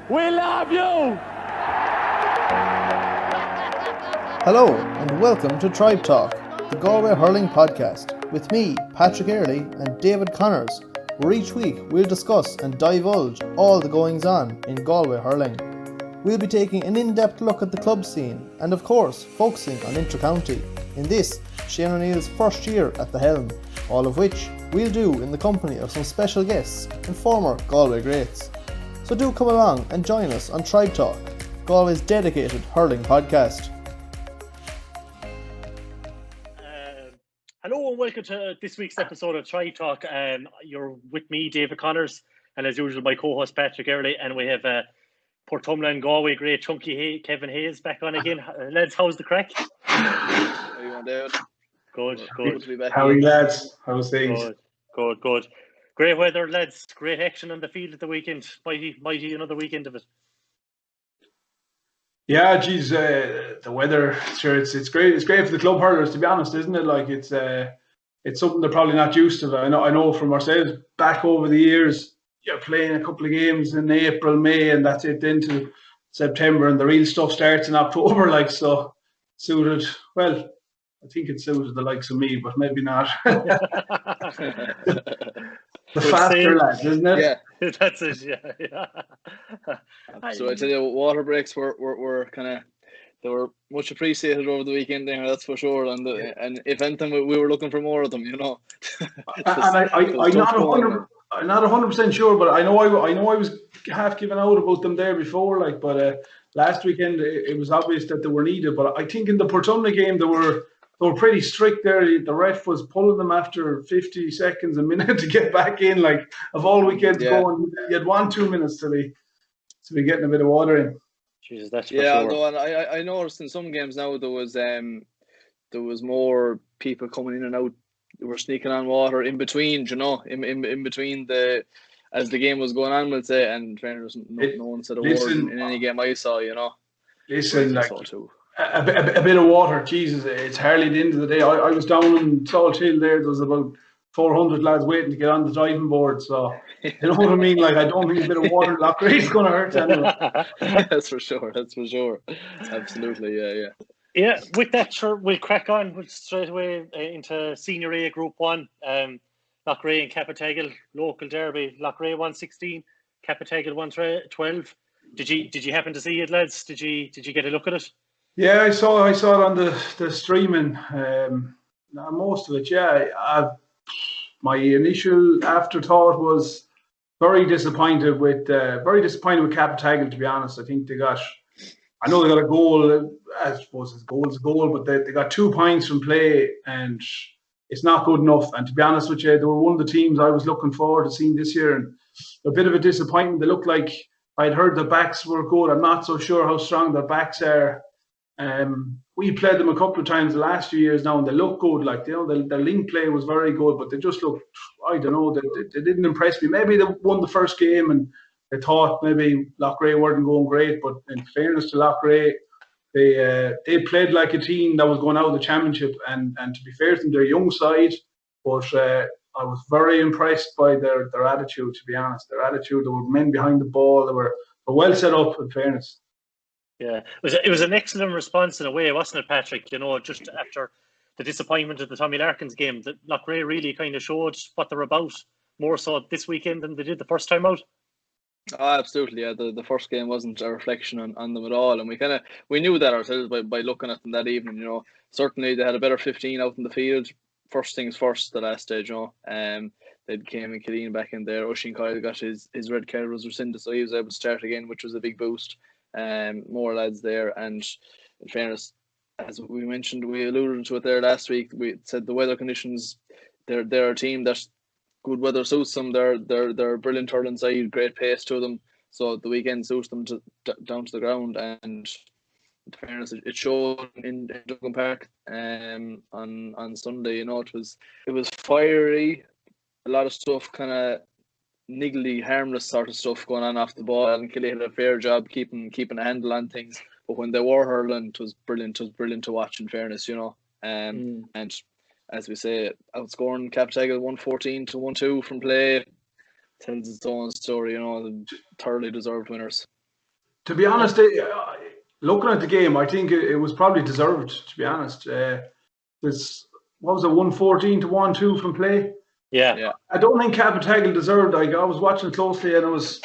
We love you! Hello and welcome to Tribe Talk, the Galway Hurling podcast, with me, Patrick Earley and David Connors, where each week we'll discuss and divulge all the goings-on in Galway Hurling. We'll be taking an in-depth look at the club scene and of course focusing on inter-county, in this, Shane O'Neill's first year at the helm, all of which we'll do in the company of some special guests and former Galway greats. So do come along and join us on Tribe Talk, Galway's dedicated hurling podcast. Hello and welcome to this week's episode of Tribe Talk. You're with me, David Connors, and as usual, my co-host Patrick Earley, and we have Portumna and Galway great Chunky Kevin Hayes back on again. Lads, how's the crack? How you on, David? Good. To be back. How are you, lads? How's things? Good. Great weather, lads. Great action on the field at the weekend. Mighty another weekend of it. Yeah, geez, the weather, sure, it's great. It's great for the club hurlers, to be honest, isn't it? Like it's something they're probably not used to. I know from ourselves back over the years, you're playing a couple of games in April, May, and that's it into September, and the real stuff starts in October. Like, so suited. Well, I think it suited the likes of me, but maybe not. The faster lads, isn't it? Yeah, That's it. Yeah. So I tell you, water breaks were kind of, they were much appreciated over the weekend there, that's for sure. And if anything, we were looking for more of them, you know. And I'm not 100% sure, but I know I was half given out about them there before, like. But last weekend it was obvious that they were needed. But I think in the Portumna game they were pretty strict there. The ref was pulling them after 50 seconds, a minute to get back in. Like, of all weekends going, you had 1-2 minutes to be getting a bit of water in. Jesus, that's for sure. Although I noticed in some games now there was more people coming in and out. They were sneaking on water in between, you know, in between as the game was going on, we'll say, and no one said a word in any game I saw, you know. Listen, like, a bit of water, Jesus, it's hardly the end of the day. I was down in Salt Hill there was about 400 lads waiting to get on the diving board, so you know what I mean? Like, I don't think a bit of water in Lochray is going to hurt anyone. That's for sure. Absolutely, yeah. Yeah, with that, sure, we'll crack on straight away into Senior A Group 1. Lochray and Capitagle, local derby. Lochray 116, Capitagle 112. Did you happen to see it, lads? Did you get a look at it? Yeah, I saw it on the streaming. Most of it, yeah. My initial afterthought was very disappointed with Capitagle, to be honest. I know they got a goal. I suppose a goal, but they got 2 points from play, and it's not good enough. And to be honest with you, they were one of the teams I was looking forward to seeing this year, and a bit of a disappointment. They looked like, I'd heard the backs were good. I'm not so sure how strong their backs are. We played them a couple of times the last few years now, and they look good. Like, you know, their link play was very good, but they just looked, I don't know, they didn't impress me. Maybe they won the first game and they thought maybe Lochray weren't going great, but in fairness to Lochray, they played like a team that was going out of the championship, and to be fair to them, they're a young side, but I was very impressed by their attitude, to be honest. Their attitude, there were men behind the ball, they were well set up, in fairness. Yeah, it was an excellent response in a way, wasn't it, Patrick? You know, just after the disappointment of the Tommy Larkins game, that Lochray really kind of showed what they're about, more so this weekend than they did the first time out. Oh, absolutely, yeah. The first game wasn't a reflection on them at all, and we knew that ourselves by looking at them that evening. You know, certainly they had a better 15 out in the field. First things first, the last stage, you know. They came in Killeen back in there. Oisin Kyle got his red card was rescinded, so he was able to start again, which was a big boost. More lads there, and in fairness, as we mentioned, we alluded to it there last week. We said the weather conditions, they're a team that good weather suits them. They're brilliant hurling side, great pace to them. So the weekend suits them down to the ground, and in fairness, it showed in Dublin Park on Sunday. You know, it was fiery, a lot of stuff, kind of niggly, harmless sort of stuff going on off the ball, and Killie had a fair job keeping a handle on things. But when they were hurling, it was brilliant to watch, in fairness, you know. And as we say, outscoring Capitagle 114 to 1-2 from play tells its own story, you know. Thoroughly deserved winners. To be honest, looking at the game, I think it was probably deserved. To be honest, this what was it, 114 to 1-2 from play. Yeah. I don't think Capitagle deserved. I was watching closely, and I was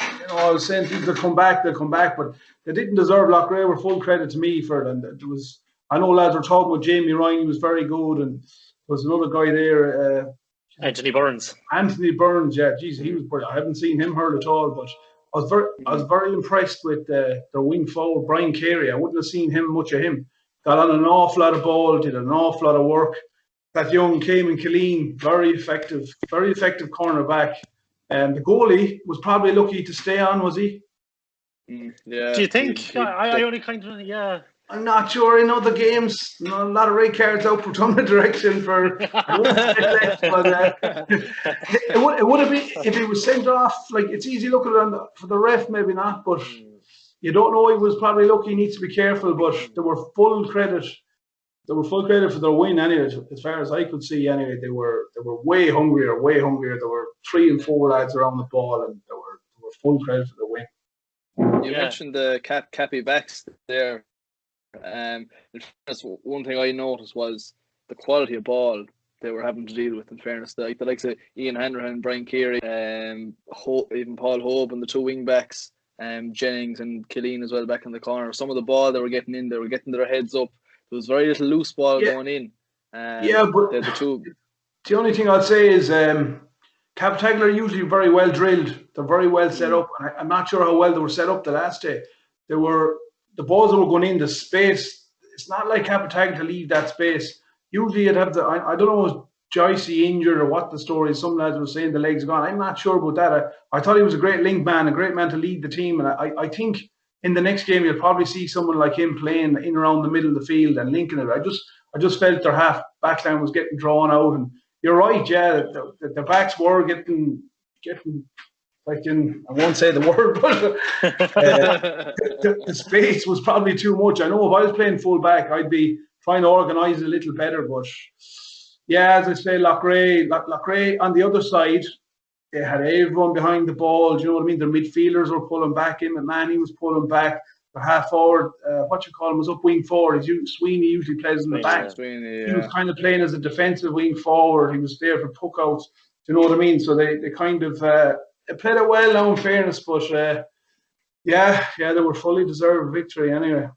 saying they'll come back, but they didn't deserve. Loughrea were full credit to me for it, and it was. I know lads were talking about Jamie Ryan, he was very good, and there was another guy there, Anthony Burns. Yeah, geez, he was brilliant. I haven't seen him hurl at all, but I was very impressed with their wing forward, Brian Carey. I wouldn't have seen much of him. Got on an awful lot of ball, did an awful lot of work. That young Cayman Killeen, very effective cornerback. And the goalie was probably lucky to stay on, was he? Yeah. Do you think? I only kind of, yeah. I'm not sure. In other games, a lot of red cards out for Tumblr direction for. But it would have been if he was sent off. Like, it's easy looking for the ref, maybe not, but you don't know. He was probably lucky. He needs to be careful. But they were full credit. They were full credit for their win anyway. As far as I could see, anyway, they were way hungrier. There were 3 and 4 lads around the ball, and they were full credit for the win. You mentioned the Cappy backs there. One thing I noticed was the quality of ball they were having to deal with. In fairness, the likes of Ian Hanrahan, Brian Carey, even Paul Hope, and the 2 wing backs, Jennings and Killeen as well back in the corner. Some of the ball they were getting in, they were getting their heads up. There was very little loose ball going in. But the only thing I'd say is Capitagle are usually very well drilled. They're very well set up, and I'm not sure how well they were set up the last day. The balls that were going in, the space, it's not like Capitagle to leave that space. Usually you'd have I don't know, was Joycey injured or what the story is. Some lads were saying the legs are gone. I'm not sure about that. I thought he was a great link man, a great man to lead the team. And I think in the next game you'll probably see someone like him playing in around the middle of the field and linking it. I just felt their half back line was getting drawn out. And you're right, yeah, the backs were getting I won't say the word, but the space was probably too much. I know if I was playing full back, I'd be trying to organise it a little better. But yeah, as I say, Loughrea on the other side, they had everyone behind the ball. Do you know what I mean? Their midfielders were pulling back in. McMahon was pulling back. The half forward, was up wing forward. Sweeney usually plays in the back. Sweeney, He was kind of playing as a defensive wing forward. He was there for puckouts. Do you know what I mean? So they kind of. They played it well now, in fairness, but they were fully deserved victory anyway.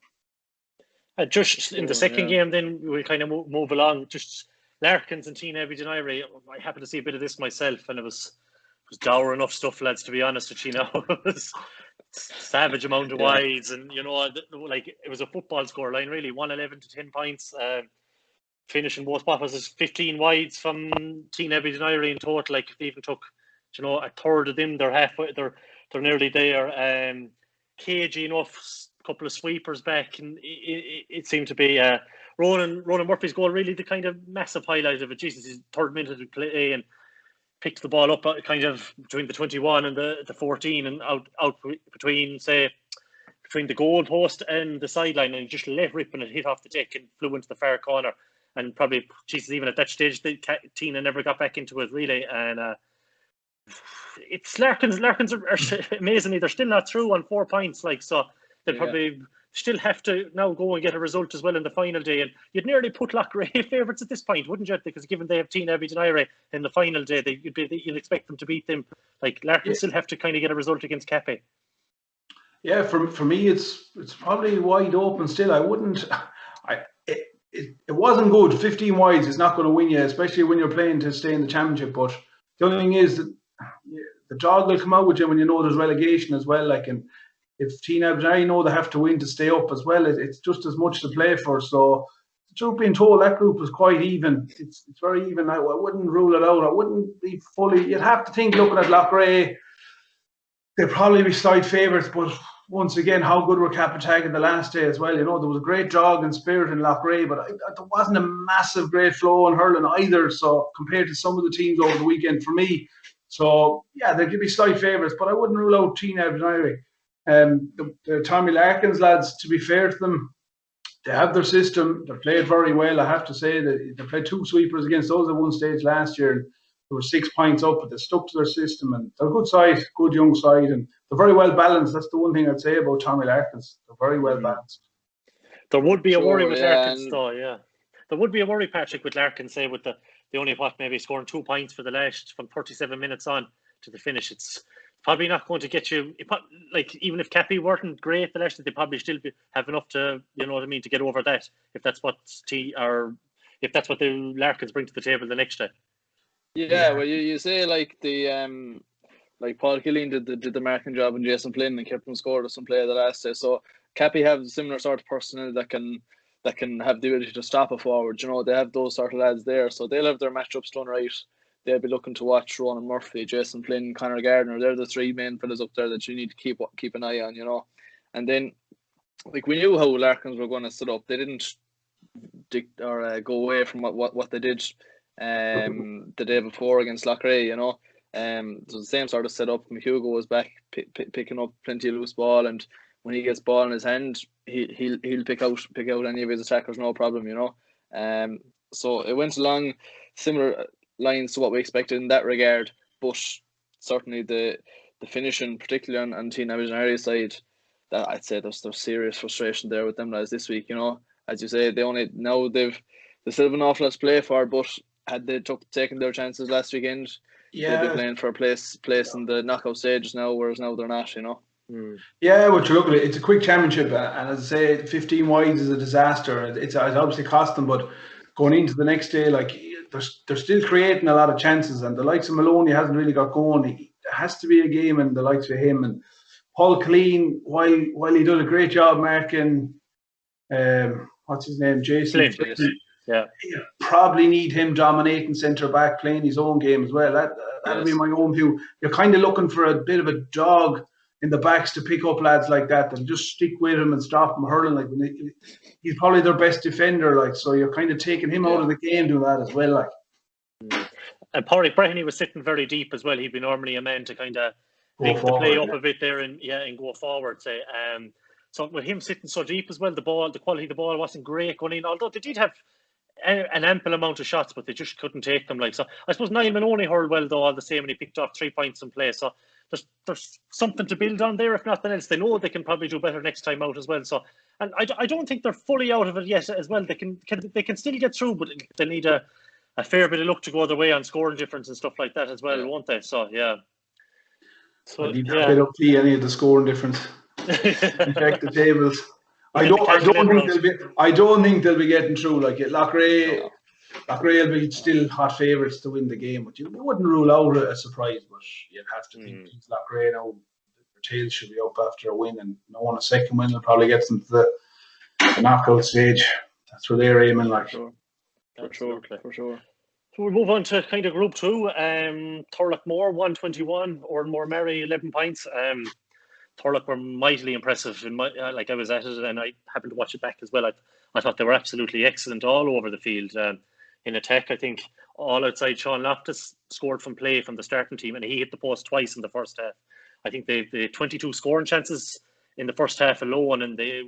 Just in the second game, then we'll kind of move along. Just Larkins and Tina Abidjaniri. I happened to see a bit of this myself, and it was dour enough stuff, lads. To be honest with you, it was savage amount of wides, and like it was a football scoreline really, 111 to 10 points. Finishing both what was it, 15 wides from Tina Abidjaniri in total. Like they even took. A third of them, they're halfway, they're nearly there. Cagey enough, couple of sweepers back, and it seemed to be Ronan Murphy's goal really the kind of massive highlight of it. Jesus, his 3rd minute of play and picked the ball up kind of between the 21 and the 14 and out between the goal post and the sideline, and just let rip and it hit off the deck and flew into the far corner. And probably, Jesus, even at that stage, Tina never got back into it really. And it's Larkins are amazingly, they're still not through on 4 points, like, so they'll probably still have to now go and get a result as well in the final day. And you'd nearly put Loughrea favourites at this point, wouldn't you? Because given they have Tina Abidjaniri in the final day, you'd expect them to beat them. Like Larkins still have to kind of get a result against Cappy. Yeah, for me it's probably wide open still. It wasn't good. 15 wides is not going to win you, especially when you're playing to stay in the championship. But the only thing is that the dog will come out with you when you know there's relegation as well. Like, and if Tina Abidjaniri know they have to win to stay up as well, it's just as much to play for. So, the truth being told, that group was quite even. It's very even. I wouldn't rule it out. I wouldn't be fully. You'd have to think, looking at Loughrea, they'd probably be side favourites. But once again, how good were Capitagle the last day as well? There was a great jog and spirit in Loughrea, but there wasn't a massive great flow in hurling either. So compared to some of the teams over the weekend, for me. So, yeah, they could be slight favourites, but I wouldn't rule out Tina Abidjaniri. The Tommy Larkins lads, to be fair to them, they have their system. They played very well, I have to say. They played 2 sweepers against those at one stage last year. And they were 6 points up, but they stuck to their system. And they're a good side, good young side. And very well balanced. That's the one thing I'd say about Tommy Larkins. They're very well balanced. There would be a worry with Larkins, and though. Yeah, there would be a worry, Patrick, with Larkins. Say with the only maybe scoring 2 points for the last from 37 minutes on to the finish. It's probably not going to get you. Like even if Cappy weren't great the last, they probably still have enough to, you know what I mean, to get over that. If that's what if that's what the Larkins bring to the table the next day. Yeah, well, you say like the like Paul Killeen did the marking job and Jason Flynn and kept them scored some play the last day. So Cappy have a similar sort of personnel that can have the ability to stop a forward. You know, they have those sort of lads there, so they'll have their matchups done right. They'll be looking to watch Ronan Murphy, Jason Flynn, Conor Gardner. They're the 3 main fellas up there that you need to keep an eye on. You know, and then like we knew how Larkins were going to set up. They didn't go away from what they did the day before against Loughrea. You know. So the same sort of setup. McHugo was back picking up plenty of loose ball, and when he gets ball in his hand, he'll pick out any of his attackers, no problem, you know. So it went along similar lines to what we expected in that regard, but certainly the finishing, particularly on Team Imaginary side, that I'd say there's serious frustration there with them guys this week. You know, as you say, they still have an awful lot to play for, but had they taken their chances last weekend, they'd be playing for a place in the knockout stages now, whereas now they're not, you know. Yeah, but you look at it, it's a quick championship, and as I say, 15 wides is a disaster. It's obviously cost them, but going into the next day, like they're still creating a lot of chances, and the likes of Maloney hasn't really got going. There has to be a game, and the likes of him and Paul Killeen, while he does a great job marking, what's his name, Jason. Yeah, you probably need him dominating centre back, playing his own game as well. That'll be my own view. You're kind of looking for a bit of a dog in the backs to pick up lads like that and just stick with him and stop him hurling. Like he's probably their best defender. Like so, you're kind of taking him out of the game doing that as well. Like. And Pádraig Breheny was sitting very deep as well. He'd be normally a man to kind of link the play up a bit there and go forward. Say, so with him sitting so deep as well, the quality of the ball wasn't great going in. Although they did have an ample amount of shots, but they just couldn't take them. Like so, I suppose Niall Maloney hurled well though, all the same, and he picked off 3 points in play. So there's something to build on there. If nothing else, they know they can probably do better next time out as well. So, and I don't think they're fully out of it yet as well. They can still get through, but they need a fair bit of luck to go their way on scoring difference and stuff like that as well, won't they? So yeah. So they don't see any of the scoring difference. Check the tables. I don't think they'll be getting through. Like Loughrea will be still hot favourites to win the game, but you wouldn't rule out a surprise. But you'd have to think Loughrea now, their tails should be up after a win, and no one a second win will probably get them to the knockout stage. That's where they're aiming. Like for sure. So we'll move on to kind of Group 2. Turloughmore 121, or more Mary 11 points. Turlough were mightily impressive. Like I was at it and I happened to watch it back as well. I thought they were absolutely excellent all over the field. In attack, I think all outside Sean Loftus scored from play from the starting team, and he hit the post twice in the first half. I think they 22 scoring chances in the first half alone, and they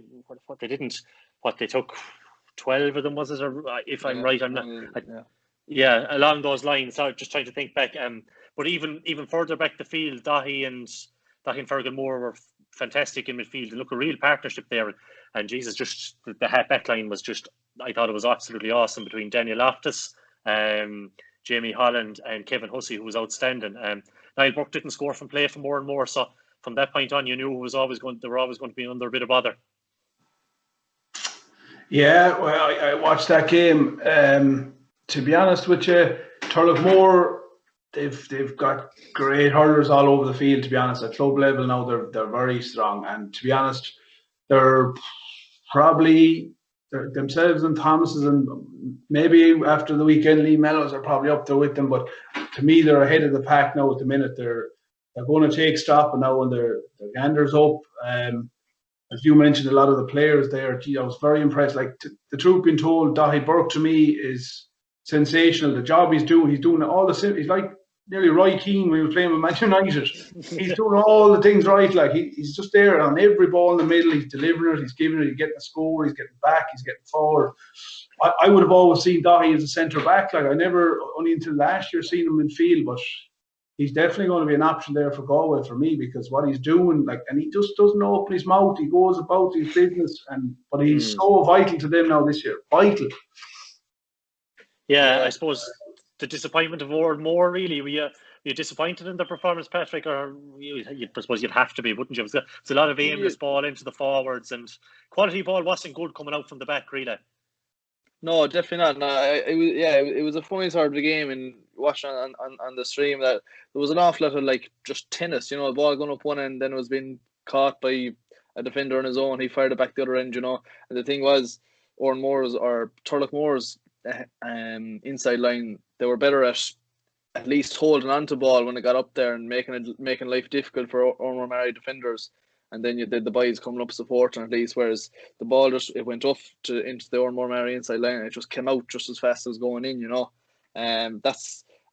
took 12 of them, was it? Or if I'm right, I'm not. Along those lines. So just trying to think back. But even further back the field, Dahi and Fergal Moore were fantastic in midfield. And look, a real partnership there. And Jesus, just the half back line was just, I thought it was absolutely awesome between Daniel Loftus, Jamie Holland, and Kevin Hussey, who was outstanding. Niall Burke didn't score from play for more and more. So from that point on, you knew they were always going to be under a bit of bother. Yeah, well, I watched that game. To be honest with you, Turloughmore, they've got great hurlers all over the field. To be honest, at club level now, they're very strong. And to be honest, they're probably themselves and Thomas's, and maybe after the weekend, Lee Mellows are probably up there with them. But to me, they're ahead of the pack now at the minute. They're going to take stock, and now when their ganders up. As you mentioned, a lot of the players there, I was very impressed. Like the truth being told, Dahi Burke to me is sensational. The job he's doing all the. He's like nearly Roy Keane when he was playing with Man United. He's doing all the things right. Like he's just there on every ball in the middle. He's delivering it. He's giving it. He's getting a score. He's getting back. He's getting forward. I would have always seen Dahi as a centre back. Like I never, only until last year, seen him in field. But he's definitely going to be an option there for Galway for me, because what he's doing, like, and he just doesn't open his mouth. He goes about his business, but he's so vital to them now this year. Vital. Yeah, I suppose the disappointment of Oran Moore, really. Were you disappointed in the performance, Patrick? Or I suppose you'd have to be, wouldn't you? It's a lot of aimless ball into the forwards, and quality ball wasn't good coming out from the back, really. No, definitely not. No, it was a funny sort of the game, and watching on the stream that there was an awful lot of like just tennis, the ball going up one end, then it was being caught by a defender on his own. He fired it back the other end, and the thing was, Oran Moore's or Turloughmore's inside line, they were better at least holding on to ball when it got up there and making life difficult for Ormore Mary defenders. And then you did the boys coming up supporting at least, whereas the ball it went off into the Ormore Mary inside line, and it just came out just as fast as going in,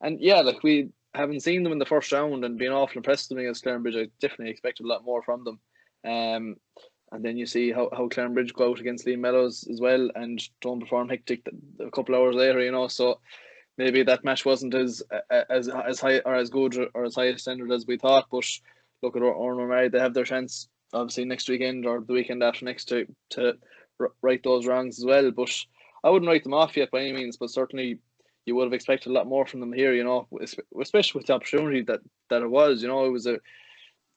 like we haven't seen them in the first round and been awful impressed with them against Clarenbridge. I definitely expected a lot more from them. And then you see how Clarenbridge go out against Lee Mellows as well and don't perform hectic a couple hours later, so maybe that match wasn't as high or as good or as high a standard as we thought. But look at Ormore Mary, they have their chance obviously next weekend or the weekend after next to right those wrongs as well. But I wouldn't write them off yet by any means, but certainly you would have expected a lot more from them here, especially with the opportunity that it was.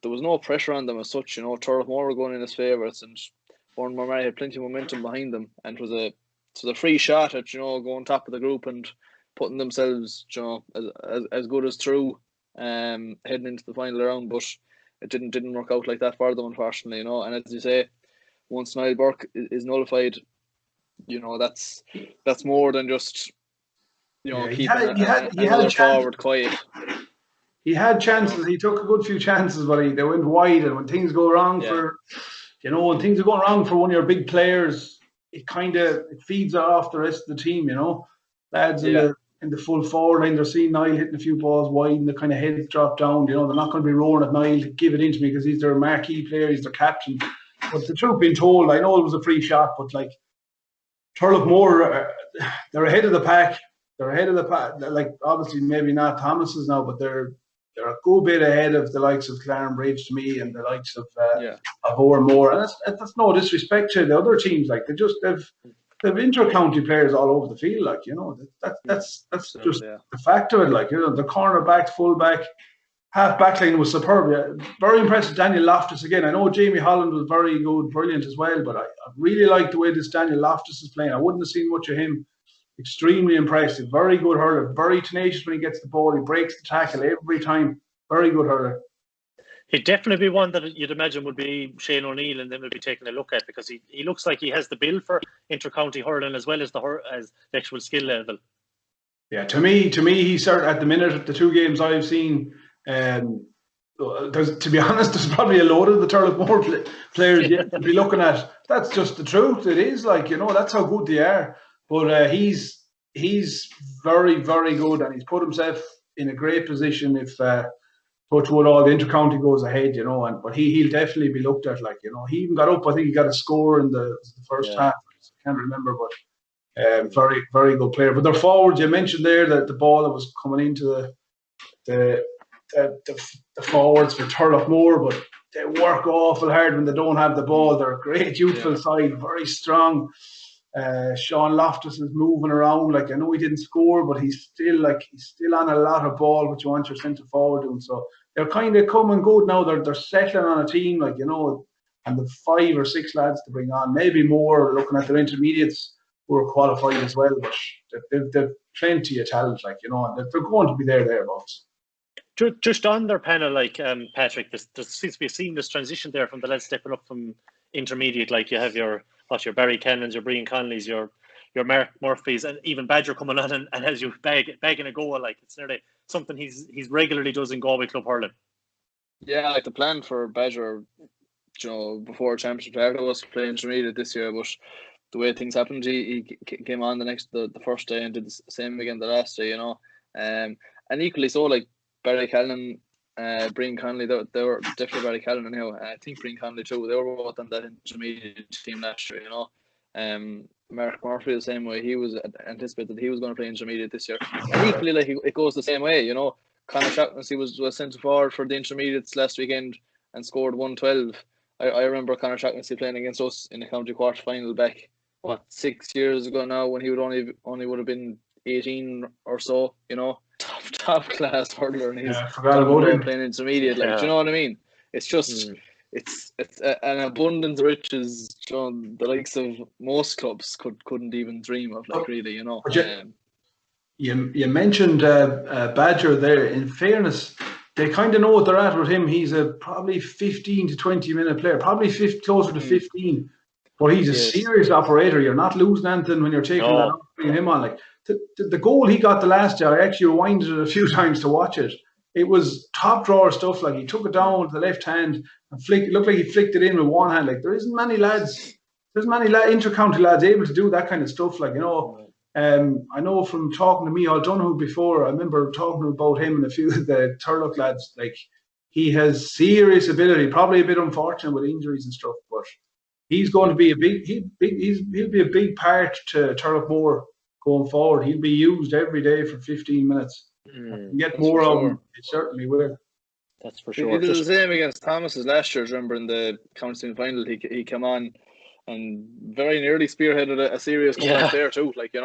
There was no pressure on them as such. Turloughmore were going in as favourites, and Ormore Mary had plenty of momentum behind them, and it was a free shot at going top of the group and putting themselves as good as through heading into the final round. But it didn't work out like that for them, unfortunately. And as you say, once Niall Burke is nullified, that's more than just keeping another forward quiet. He had chances. He took a good few chances, but they went wide. And when things go wrong when things are going wrong for one of your big players, it feeds off the rest of the team. Lads in the full forward line, they're seeing Niall hitting a few balls wide, and the kind of heads drop down. They're not going to be roaring at Niall to give it into me because he's their marquee player, he's their captain. But the truth being told, I know it was a free shot, but like Turloughmore, they're ahead of the pack. They're ahead of the pack. Like obviously maybe not Thomas's now, but they're a good bit ahead of the likes of Clarenbridge to me, and the likes of Oran Moore. And that's no disrespect to the other teams. Like they've inter-county players all over the field. Like that's just the fact of it. Like the cornerback, fullback, half backline was superb. Yeah. Very impressive. Daniel Loftus again. I know Jamie Holland was very good, brilliant as well. But I really like the way this Daniel Loftus is playing. I wouldn't have seen much of him. Extremely impressive. Very good hurler. Very tenacious when he gets the ball. He breaks the tackle every time. Very good hurler. He'd definitely be one that you'd imagine would be Shane O'Neill and then would be taking a look at, because he looks like he has the build for inter-county hurling as well as the actual skill level. Yeah, to me, he's certainly at the minute, the two games I've seen, to be honest, there's probably a load of the Turloughmore players yet to be looking at. That's just the truth. It is that's how good they are. But he's very, very good, and he's put himself in a great position if touch wood all the inter-county goes ahead, but he'll definitely be looked at. Like, he even got up. I think he got a score in the first half. I can't remember, but very, very good player. But their forwards, you mentioned there that the ball that was coming into the forwards for Turloughmore, but they work awful hard when they don't have the ball. They're a great youthful side, very strong. Sean Loftus is moving around. Like, I know he didn't score, but he's still on a lot of ball, which you want your centre forward doing. So they're kind of coming good now. They're settling on a team, and the 5 or 6 lads to bring on, maybe more, looking at their intermediates who are qualified as well. But they've plenty of talent, and they're going to be thereabouts. Just on their panel, Patrick, there seems to be a seamless transition there from the lads stepping up from intermediate. Like, you have your Barry Cannons, your Brian Conleys, your Mark Murphys, and even Badger coming on and has you bagging a goal. Like, it's nearly something he's regularly does in Galway club hurling. Yeah, like the plan for Badger, before championship started was to play intermediate this year, but the way things happened, he came on the first day and did the same again the last day, and equally so, like Barry Callan, Brian Conley, they were definitely Barry Callan anyhow. I think Brian Conley too. They were both on that intermediate team last year, Mark Murphy the same way. He was anticipated that he was going to play intermediate this year, and equally, like, it goes the same way, Conor Shaughnessy was sent forward for the intermediates last weekend and scored 112. I remember Conor Shaughnessy playing against us in the county quarter final back 6 years ago now, when he would only would have been 18 or so. Top class hurler, and he's playing intermediate. Like, do you know what I mean? It's just it's an abundance of riches, the likes of most clubs couldn't even dream of. Like, really, You mentioned Badger there. In fairness, they kind of know what they're at with him. He's a probably 15 to 20 minute player, probably closer to 15. But he's a serious operator. You're not losing anything when you're taking that off, bringing him on. Like the goal he got the last year, I actually rewinded it a few times to watch it. It was top drawer stuff. Like, he took it down with the left hand and it looked like he flicked it in with one hand. Like, there isn't many lads. There's many inter-county lads able to do that kind of stuff. Like, I know from talking to Micheál Donoghue before, I remember talking about him and a few of the Turlough lads. Like, he has serious ability, probably a bit unfortunate with injuries and stuff, but he's going to be he'll be a big part to Turloughmore going forward. He'll be used every day for 15 minutes. Get more of him. He certainly will. That's for sure. He did the same against Thomas's last year. Remember, in the county final, he came on and very nearly spearheaded a serious comeback there too. Like,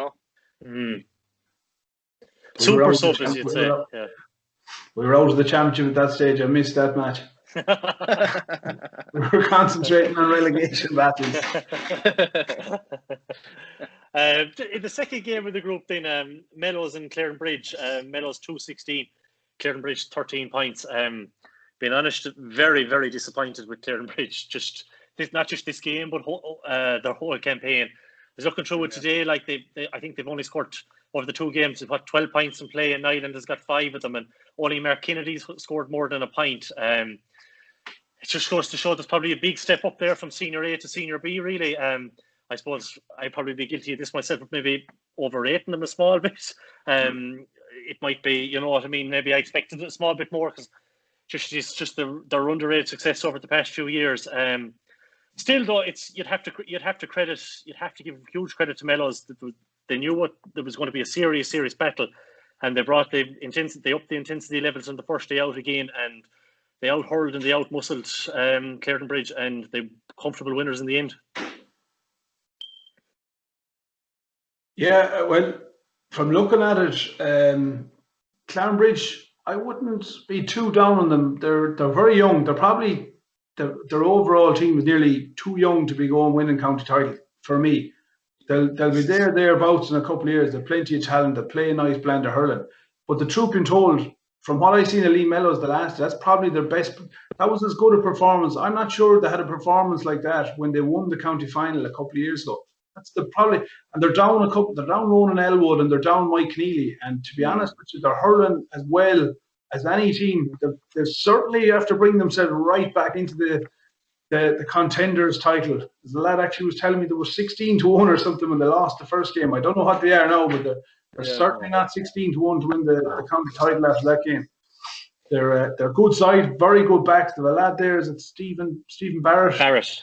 super sub, as you'd say. We were out of the championship at that stage. I missed that match. We were concentrating on relegation battles. In the second game of the group, then Mellows and Clarenbridge. Mellows 2-16, Clarenbridge 13 points. Being honest, very, very disappointed with Clarenbridge. Not just this game, but their whole campaign. I was looking through it today. Like, I think they've only scored over the 2 games. They've got 12 points in play, and Ireland has got 5 of them, and only Mark Kennedy's scored more than a point. It just goes to show there's probably a big step up there from Senior A to Senior B, really. I suppose I'd probably be guilty of this myself, but maybe overrating them a small bit. It might be, you know what I mean? Maybe I expected it a small bit more, because it's just their underrated success over the past few years. Still, though, you'd have to give huge credit to Mellows. They knew there was going to be a serious battle, and they brought the intensity. They upped the intensity levels on the first day out again, and they out-hurled and they out-muscled Clarenbridge, and they were comfortable winners in the end. Yeah, well, from looking at it, Clarenbridge, I wouldn't be too down on them. They're very young. They're probably their overall team is nearly too young to be going winning county title for me. They'll be thereabouts in a couple of years. They've plenty of talent. They play a nice blend of hurling. But the truth being told, from what I've seen of Lee Mellows that's probably their best. That was as good a performance. I'm not sure they had a performance like that when they won the county final a couple of years ago. That's and they're down they're down Ronan Elwood and they're down Mike Keneally. And to be honest with you, they're hurling as well as any team. They certainly have to bring themselves right back into the contenders title. The lad actually was telling me they were 16-1 or something when they lost the first game. I don't know what they are now, but they're certainly not 16-1 to win the county title after that game. They're a good side, very good backs. The lad there is Stephen Barrett. Barrett,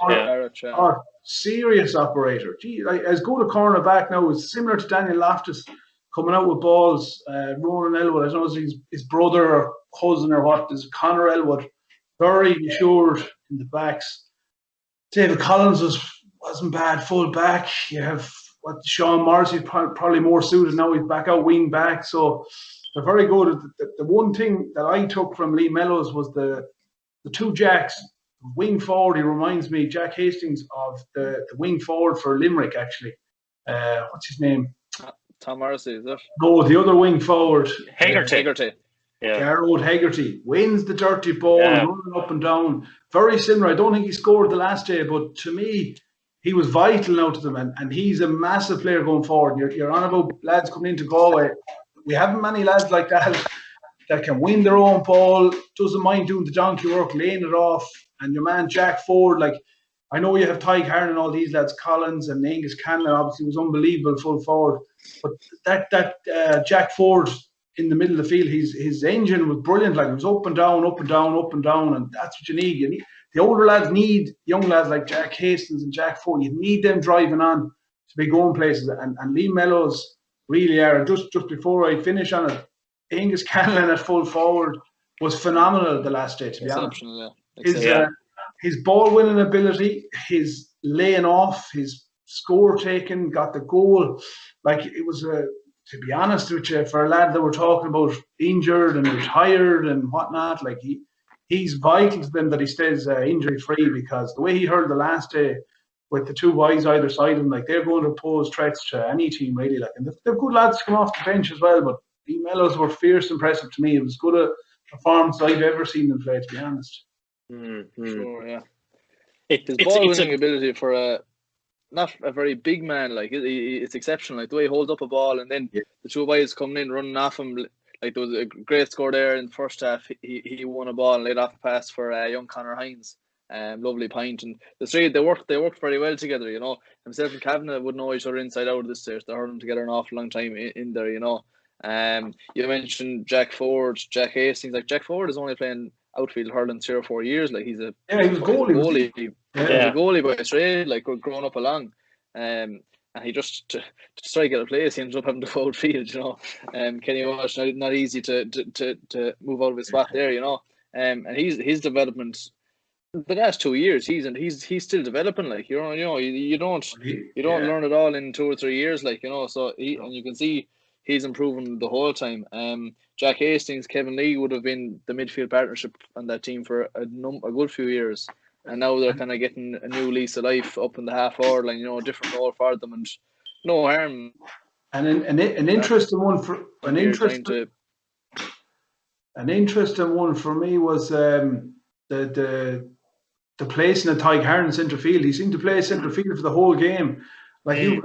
serious operator. Gee, as good a cornerback now is similar to Daniel Loftus, coming out with balls. Ronan Elwood, I don't know if his brother or cousin or what, is Conor Elwood. Very assured in the backs. David Collins wasn't bad full back. You have Sean Morrissey, probably more suited now. He's back out wing back. So they're very good. The one thing that I took from Lee Mellows was the 2 jacks. Wing forward, he reminds me, Jack Hastings, of the wing forward for Limerick, actually. What's his name? Tom Morrissey, is it? No, the other wing forward. Hegarty. Yeah. Garrod Hegarty wins the dirty ball, running up and down. Very similar. I don't think he scored the last day, but to me, he was vital now to them, and he's a massive player going forward. You're on about lads coming into Galway. We haven't many lads like that can win their own ball, doesn't mind doing the donkey work, laying it off. And your man Jack Ford, like, I know you have Ty Harn and all these lads, Collins and Angus Canlon, obviously was unbelievable full forward. But that Jack Ford in the middle of the field, his engine was brilliant. Like, it was up and down, up and down, up and down, and that's what you need. The older lads need young lads like Jack Hastings and Jack Ford. You need them driving on to be going places. And Lee Mellows really are. And just before I finish on it, Angus Canavan at full forward was phenomenal the last day, to be honest. His ball winning ability, his laying off, his score taking, got the goal. Like, it was to be honest with you, for a lad that we're talking about injured and retired and whatnot, like he's vital to them that he stays injury free, because the way he hurled the last day with the two boys either side of him, like, they're going to pose threats to any team really. Like, and they're good lads to come off the bench as well, but the Mellows were fierce impressive to me. It was good a performance I've ever seen them play, to be honest. Sure, yeah. His ball winning ability for not a very big man, like it's exceptional. Like the way he holds up a ball, and then the two boys coming in running off him. Like there was a great score there in the first half. He won a ball and laid off a pass for young Conor Hines. Lovely point, and the three they worked very well together. You know, himself and Kavanagh would know each other inside out at this stage. They heard them together an awful long time in there. You know, you mentioned Jack Ford, Jack Hastings. Like Jack Ford is only playing outfield hurling 3 or 4 years. Like he was goalie. He was a goalie by trade. Like we're growing up along, and he just to try to get a place, he ended up having to go outfield. You know, Kenny Walsh not easy to move out of his spot there. You know, and his development the last 2 years he's still developing. Like you don't learn it all in 2 or 3 years. Like you know, so and you can see he's improving the whole time. Jack Hastings, Kevin Lee would have been the midfield partnership on that team for a good few years, and now they're kind of getting a new lease of life up in the half-hour line. You know, a different role for them, and no harm. And an interesting one for an interesting one for me was the placing of Tyke Hearn centre field. He seemed to play centre field for the whole game. Like you've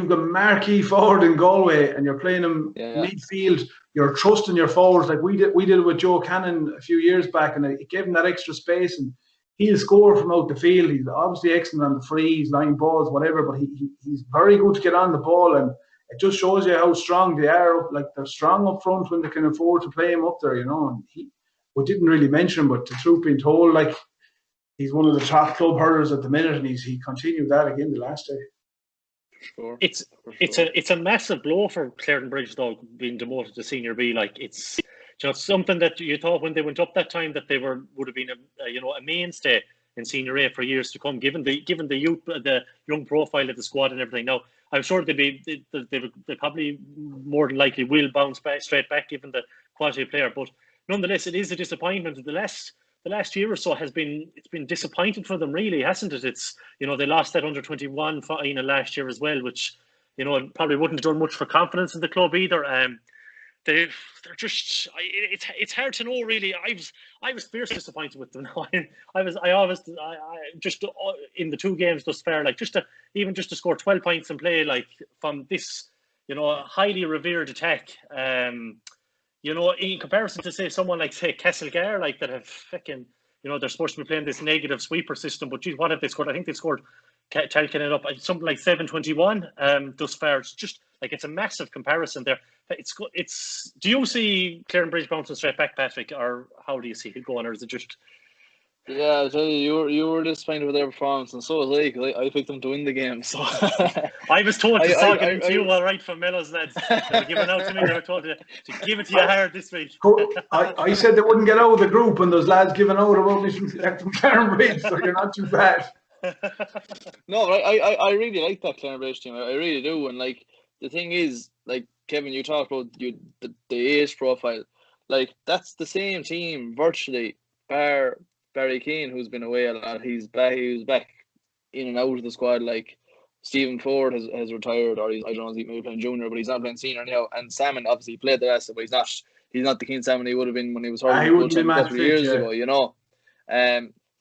got marquee forward in Galway, and you're playing him midfield. You're trusting your forwards, like we did it with Joe Cannon a few years back, and it gave him that extra space, and he'll score from out the field. He's obviously excellent on the frees, line balls, whatever, but he's very good to get on the ball, and it just shows you how strong they are. Like they're strong up front when they can afford to play him up there, you know. And we didn't really mention him, but the truth being told, like he's one of the top club hurlers at the minute, and he continued that again the last day. Sure. It's a massive blow for Clarenbridge though, being demoted to Senior B. Like it's just something that you thought when they went up that time that they would have been a mainstay in Senior A for years to come, given the youth, the young profile of the squad and everything. Now I'm sure they probably more than likely will bounce back straight back given the quality of player, but nonetheless it is a disappointment. The last year or so it's been disappointing for them, really, hasn't it? It's they lost that under-21 final last year as well, which probably wouldn't have done much for confidence in the club either. They're just it's hard to know really. I was fiercely disappointed with them. I just in the 2 games thus far, like just to score 12 points and play like from this highly revered attack. In comparison to say someone like Castlegar, like that have fucking, they're supposed to be playing this negative sweeper system, but geez, what have they scored? I think they scored, talking it up, something like 721 thus far. It's just like it's a massive comparison there. It's. Do you see Clarenbridge bouncing straight back, Patrick, or how do you see it going, or is it just? Yeah, I tell you were disappointed with their performance, and so was I, because I picked them to win the game. So I was told to talk it to you all right from Mellows, lads. They were giving out to me. They were told to give it to you hard this week. I said they wouldn't get out of the group, and those lads giving out about me from Clarenbridge, so you're not too bad. No, but I really like that Clarenbridge team. I really do, and like the thing is, like Kevin, you talked about the age profile. Like that's the same team virtually, bar Barry Keane, who's been away a lot. He was back in and out of the squad. Like Stephen Ford has retired, or I don't know, he's maybe playing junior, but he's not playing senior now. And Salmon obviously played the rest, but he's not the Keane Salmon he would have been when he was hurling full time a couple of years ago.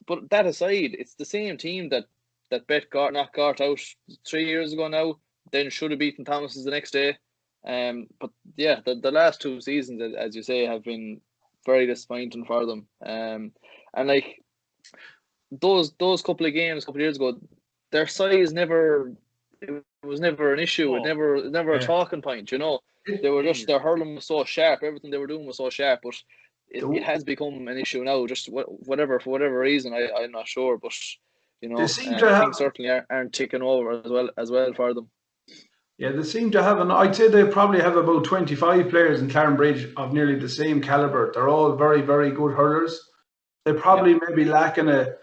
But that aside, it's the same team that bet knocked Gart out 3 years ago now. Then should have beaten Thomas's the next day. But yeah, the last 2 seasons, as you say, have been very disappointing for them. And like those couple of games a couple of years ago, their size was never an issue. It never a talking point. They were just, their hurling was so sharp. Everything they were doing was so sharp. But it has become an issue now. Just for whatever reason, I'm not sure. But things certainly aren't ticking over as well for them. Yeah, they seem to have I'd say they probably have about 25 players in Clarenbridge of nearly the same calibre. They're all very, very good hurlers. They probably maybe lacking a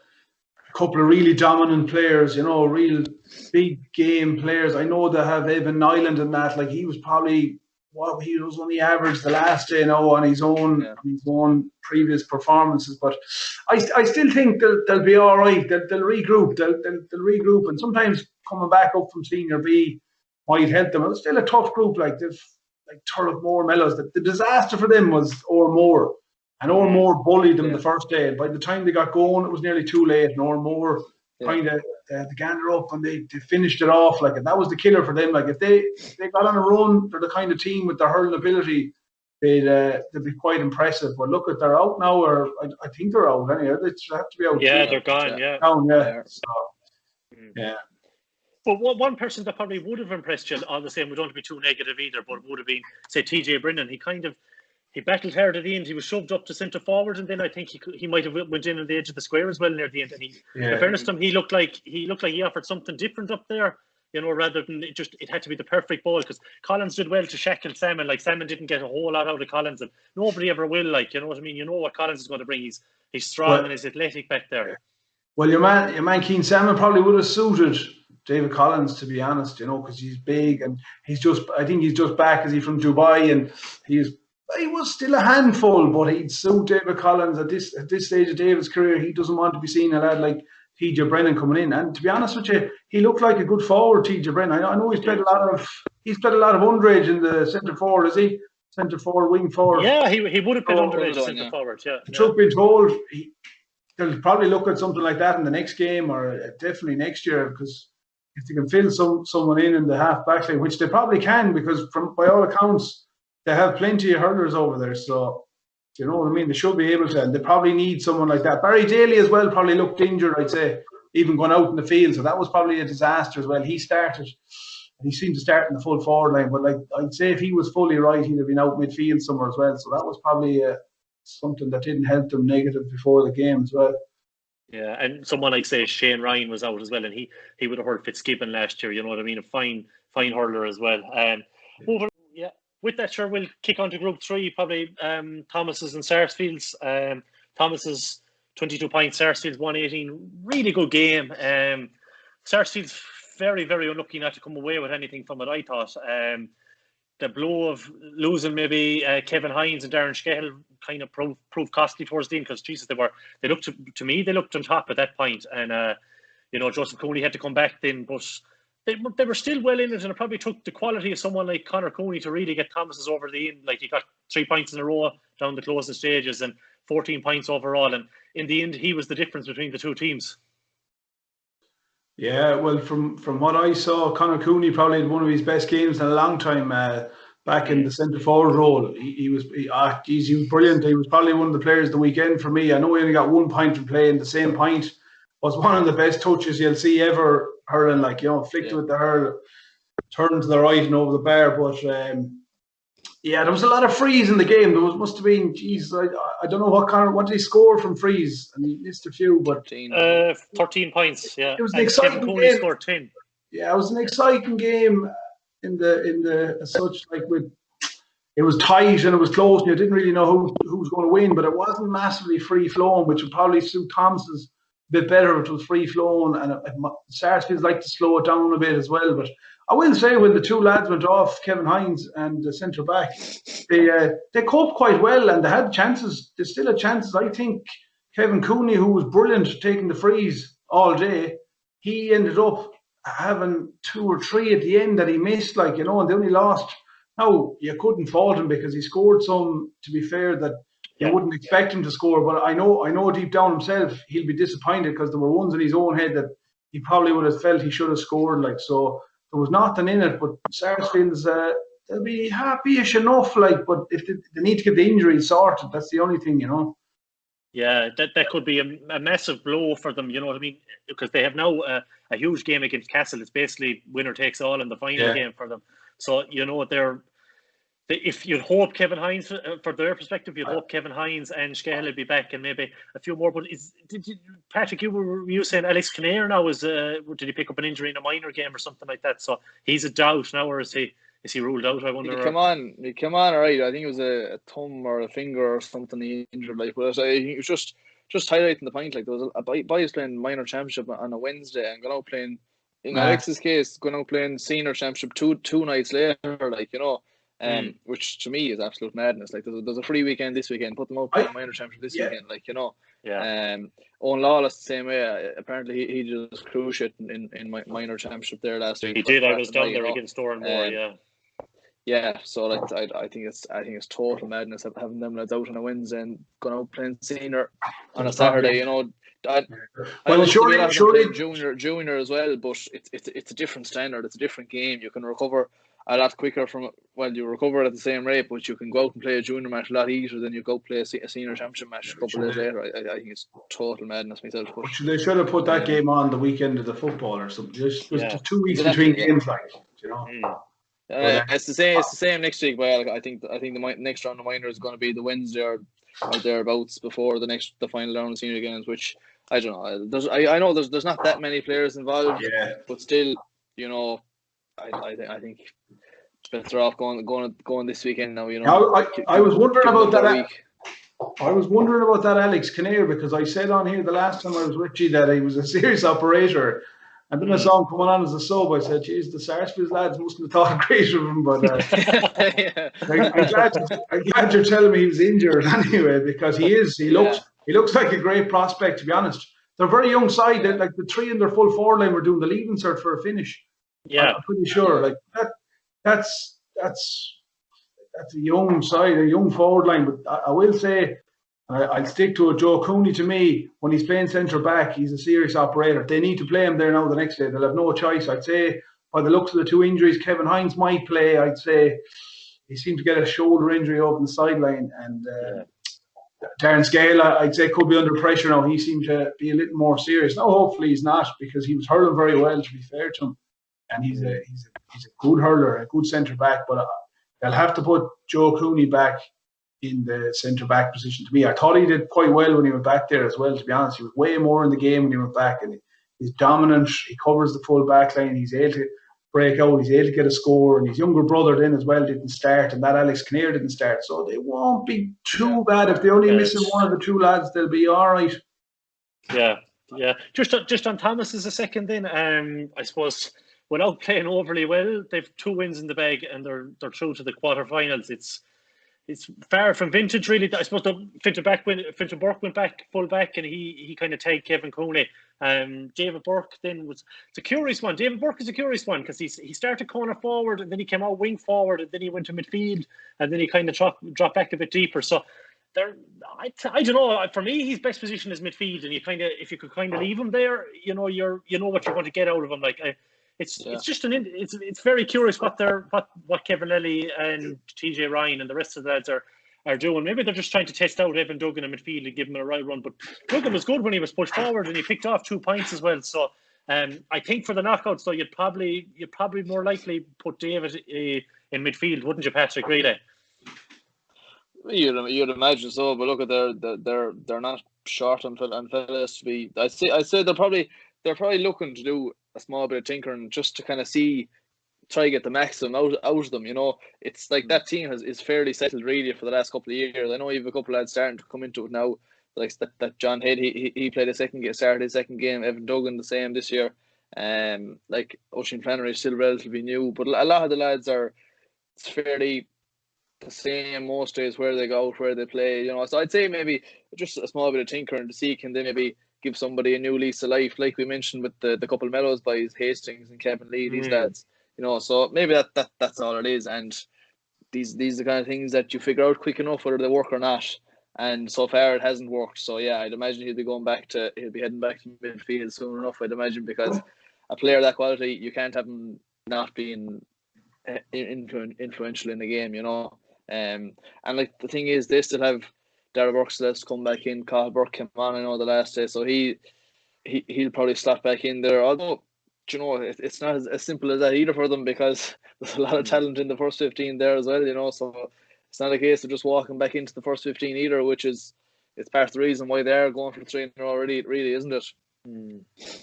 couple of really dominant players, real big game players. I know they have Evan Nyland and that. Like he was probably he was only average the last day, on his own previous performances. But I still think they'll be all right. They'll regroup. They'll regroup, and sometimes coming back up from senior B might help them. It's still a tough group. Like Turloughmore, Mellows. The disaster for them was Ormore. And Ormore bullied them the first day. And by the time they got going, it was nearly too late. And Ormore kind of the gander up and they finished it off. And that was the killer for them. Like if they got on a run, they're the kind of team with their hurling ability, they'd be quite impressive. But look, they're out now, or I think they're out anyway. They have to be out. Yeah, they're gone. Yeah. Down, yeah. So, yeah. But one person that probably would have impressed you, all the same, we don't want to be too negative either, but would have been, say, TJ Brennan. He battled hard at the end. He was shoved up to centre forward, and then I think he might have went in on the edge of the square as well near the end. And in fairness to him, he looked like he offered something different up there, rather than it had to be the perfect ball. Because Collins did well to shackle Salmon. Like Salmon didn't get a whole lot out of Collins, and nobody ever will. Like, you know what I mean? You know what Collins is going to bring. He's strong and he's athletic back there. Well, your man Keane Salmon probably would have suited David Collins, to be honest, because he's big and I think he's just back. Is he from Dubai? And he was still a handful, but he'd suit David Collins at this stage of David's career. He doesn't want to be seen a lad like TJ Brennan coming in. And to be honest with you, he looked like a good forward, TJ Brennan. I know he's played a lot of underage in the centre forward, is he? Centre forward, wing forward. Yeah, he would have played underage centre forward. Yeah. Truth being told, they'll probably look at something like that in the next game, or definitely next year, because if they can fill someone in the half back line, which they probably can, because by all accounts, they have plenty of hurlers over there. So, you know what I mean? They should be able to, and they probably need someone like that. Barry Daly as well probably looked injured, I'd say, even going out in the field. So that was probably a disaster as well. He started, and he seemed to start in the full forward line. But I'd say if he was fully right, he'd have been out midfield somewhere as well. So that was probably something that didn't help them negative before the game as well. Yeah, and someone like, say, Shane Ryan was out as well, and he would have hurt Fitzgibbon last year, you know what I mean? A fine hurler as well. With that, sure, we'll kick on to Group 3, probably Thomas's and Sarsfield's. Thomas's 22 points, Sarsfield's 118. Really good game. Sarsfield's very, very unlucky not to come away with anything from it, I thought. The blow of losing maybe Kevin Hines and Darren Skehill kind of proved costly towards the end, because Jesus, they looked to me, they looked on top at that point, and Joseph Cooney had to come back then, but they were still well in it, and it probably took the quality of someone like Conor Cooney to really get Thomas's over the end. Like, he got 3 points in a row down the closing stages and 14 points overall, and in the end he was the difference between the two teams. Yeah, well, from what I saw, Conor Cooney probably had one of his best games in a long time back in the centre forward role. He was brilliant. He was probably one of the players of the weekend for me. I know he only got 1 point from playing. The same point was one of the best touches you'll see ever hurling, flicked with the hurl, turned to the right and over the bar. But there was a lot of frees in the game. There must have been, I don't know what did he score from frees, and he missed a few, but 13 points. Yeah, it was an exciting game. Scored 10. Yeah, it was an exciting game in the as such, it was tight and it was close, and you didn't really know who was going to win, but it wasn't massively free flowing, which would probably suit Thomas's a bit better if it was free flowing, and Sarsfields like to slow it down a bit as well. But I will say, when the two lads went off, Kevin Hines and the centre back, they coped quite well, and they had chances. They still had chances. I think Kevin Cooney, who was brilliant taking the frees all day, he ended up having 2 or 3 at the end that he missed, and they only lost. Now, you couldn't fault him because he scored some, to be fair, that you wouldn't expect him to score. But I know deep down himself he'll be disappointed, because there were ones in his own head that he probably would have felt he should have scored. So there was nothing in it. But Sarsfield's, they'll be happy-ish enough. But if they need to get the injury sorted, that's the only thing, Yeah, that could be a massive blow for them, you know what I mean? Because they have now a huge game against Castle. It's basically winner takes all in the final game for them. So, if you'd hope Kevin Hines, for their perspective, you'd hope Kevin Hines and Scahill would be back and maybe a few more. But Patrick, were you saying Alex Kinnear now did he pick up an injury in a minor game or something like that? So he's a doubt now, or is he ruled out? I wonder. He came on, all right. I think it was a thumb or a finger or something he injured. Like, but I think it was just highlighting the point. Like, there was a boys playing minor championship on a Wednesday and going out playing. In Alex's case, going out playing senior championship two nights later. Like, which to me is absolute madness. Like, there's a free weekend this weekend. Put them out playing minor championship this weekend. Like, Yeah. Owen Lawless the same way. Apparently, he just cruise shit in minor championship there last week. He did. I was down there against Turloughmore. Yeah. Yeah, so like I think it's total madness having them lads out on a Wednesday and going out playing senior on a Saturday. Surely junior as well, but it's a different standard. It's a different game. You can recover a lot quicker you recover at the same rate, but you can go out and play a junior match a lot easier than you go play a senior championship match a couple of days later. I think it's total madness myself. But they should have put that game on the weekend of the football or something. There's 2 weeks between games, like it's the same next week. But I think the next round of minor is going to be the Wednesday or thereabouts before the final round of senior games, which I don't know. I know there's not that many players involved, but still, I think it's better off going this weekend now. I was wondering about that. I was wondering about that Alex Kinnear, because I said on here the last time I was with you that he was a serious operator. And then I saw him coming on as a sub. I said, "Geez, the Sarsfield lads mustn't have thought great of him." But I'm glad you're telling me he was injured anyway, because he is. He looks like a great prospect, to be honest. They're a very young side. Like the three in their full forward line were doing the leaving cert for a finish. Yeah, I'm pretty sure. Like that's a young side, a young forward line. But I will say, I'll stick to it. Joe Cooney, to me, when he's playing centre back, he's a serious operator. They need to play him there now the next day. They'll have no choice. I'd say, by the looks of the two injuries, Kevin Hines might play. I'd say he seemed to get a shoulder injury over the sideline. And Darren Scahill, I'd say, could be under pressure now. He seemed to be a little more serious. Now, hopefully he's not, because he was hurling very well, to be fair to him. And he's a good hurler, a good centre back. But they'll have to put Joe Cooney back in the centre-back position. To me, I thought he did quite well when he went back there as well, to be honest. He was way more in the game when he went back, and he's dominant. He covers the full back line. He's able to break out. He's able to get a score, and his younger brother then as well didn't start, and that Alex Kinnear didn't start. So they won't be too bad. If they're only missing one of the two lads, they'll be all right. Yeah. Just on Thomas a second then, I suppose without playing overly well, they've 2 wins in the bag, and they're through to the quarterfinals. It's far from vintage, really. I suppose Fintan Burke went back full back, and he kind of tagged Kevin Cooney. David Burke then it's a curious one. David Burke is a curious one, because he started corner forward, and then he came out wing forward, and then he went to midfield, and then he kind of dropped back a bit deeper. So I don't know. For me, his best position is midfield, and if you could kind of leave him there, you know what you're going to get out of him. Like It's just it's very curious what Kevin Lely and TJ Ryan and the rest of the lads are doing. Maybe they're just trying to test out Evan Duggan in midfield and give him a right run. But Duggan was good when he was pushed forward, and he picked off 2 points as well. So I think for the knockouts, though, you'd probably more likely put David in midfield, wouldn't you, Patrick? Really? You'd imagine so, but look at they're not short on fellas to be. I'd say they're probably looking to do a small bit of tinkering just to kind of try to get the maximum out of them. It's like that team is fairly settled really for the last couple of years. I know you have a couple of lads starting to come into it now, like that John Head. He played started his second game. Evan Duggan the same this year. Like Oisin Flannery is still relatively new, but a lot of the lads it's fairly the same most days where they go, where they play. So I'd say maybe just a small bit of tinkering to see can they maybe give somebody a new lease of life, like we mentioned with the couple of Mellows boys, Hastings and Kevin Lee, these lads. So maybe that's all it is. And these are the kind of things that you figure out quick enough whether they work or not. And so far it hasn't worked. So yeah, I'd imagine he'll be heading back to midfield soon enough, I'd imagine, because a player of that quality, you can't have him not being influential in the game, and like the thing is, they still have Darrell Burke still has to come back in. Carl Burke came on, the last day, so he'll probably slot back in there. Although you know, it's not as simple as that either for them, because there's a lot of talent in the first 15 there as well, you know. So it's not a case of just walking back into the first 15 either, which is, it's part of the reason why they are going for 3 in a row already, really, isn't it?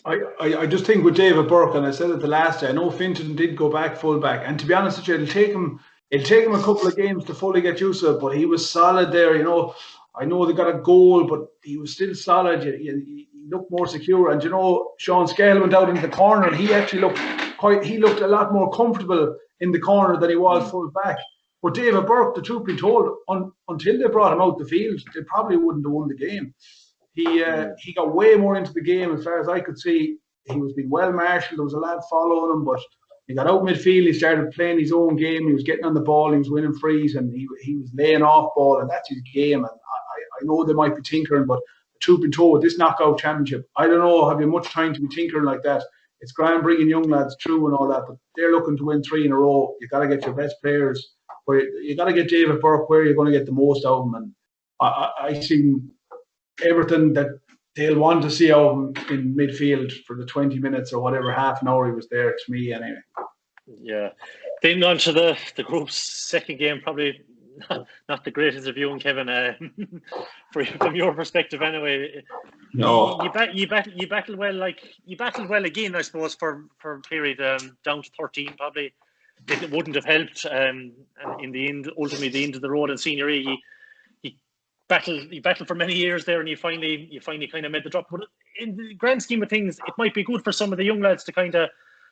I just think with David Burke, and I said it the last day, I know Finton did go back full back, and to be honest with you, it'll take him a couple of games to fully get used to it, but he was solid there, you know. I know they got a goal, but he was still solid. He looked more secure, and you know, Sean Scale went out into the corner, and he actually looked a lot more comfortable in the corner than he was full back. But David Burke, the truth be told, until they brought him out the field, they probably wouldn't have won the game. He got way more into the game as far as I could see. He was being well marshalled. There was a lad following him, but he got out midfield. He started playing his own game. He was getting on the ball. He was winning frees, and he was laying off ball, and that's his game. And I know they might be tinkering, but the truth be told, this knockout championship, I don't know, have you much time to be tinkering like that? It's grand bringing young lads through and all that, but they're looking to win 3 in a row. You got to get your best players. You got to get David Burke where you're going to get the most out of him. And I see everything that they'll want to see out of him in midfield for the 20 minutes or whatever, half an hour he was there, to me anyway. Yeah. Then on to the group's second game, probably not the greatest of viewing, Kevin, from your perspective anyway. No. You battled well again, I suppose, for a period down to 13 probably. It wouldn't have helped and in the end, ultimately the end of the road in senior A. You battled for many years there, and you finally kind of made the drop. But in the grand scheme of things, it might be good for some of the young lads to kind of,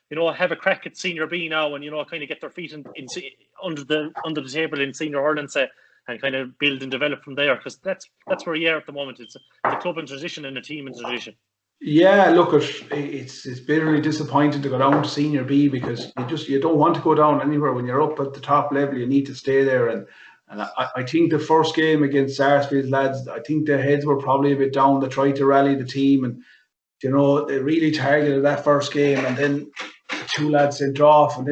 you know, have a crack at senior B now, and you know, kind of get their feet under the table in senior hurling, say, and kind of build and develop from there, because that's where you are at the moment. It's a club in transition and a team in transition. Yeah, look, it's bitterly disappointing to go down to senior B, because you don't want to go down anywhere. When you're up at the top level, you need to stay there. And I think the first game against Sarsfield's lads, I think their heads were probably a bit down. They tried to rally the team, and you know, they really targeted that first game, and then the 2 lads sent off, and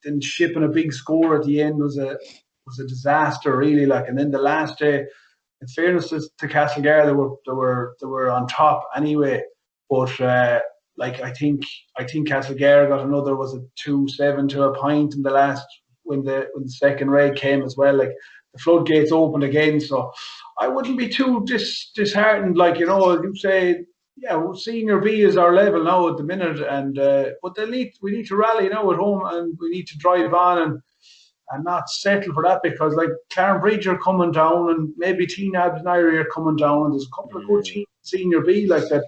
then shipping a big score at the end was a disaster, really. Like, and then the last day, in fairness to Castlegar, they were on top anyway. But like I think Castlegar got another, was it 2-7 to a point in the last, when the second raid came as well. Like, the floodgates opened again, so I wouldn't be too disheartened. Like, you know, you say, yeah, well, senior B is our level now at the minute, and but we need to rally now at home, and we need to drive on and not settle for that, because like Clarenbridge are coming down, and maybe T-Nabs and Irie are coming down, and there's a couple of good teams in senior B like that.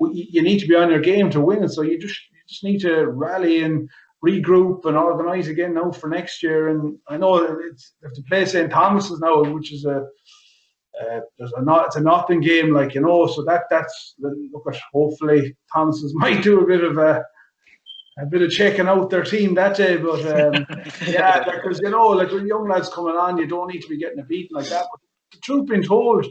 You need to be on your game to win it, so you just need to rally and regroup and organise again now for next year. And I know they have to play St. Thomas's now, which is it's a nothing game, like, you know. So that's look at, hopefully Thomas's might do a bit of checking out their team that day. But yeah, because you know, like, with young lads coming on, you don't need to be getting a beating like that. But the truth being told,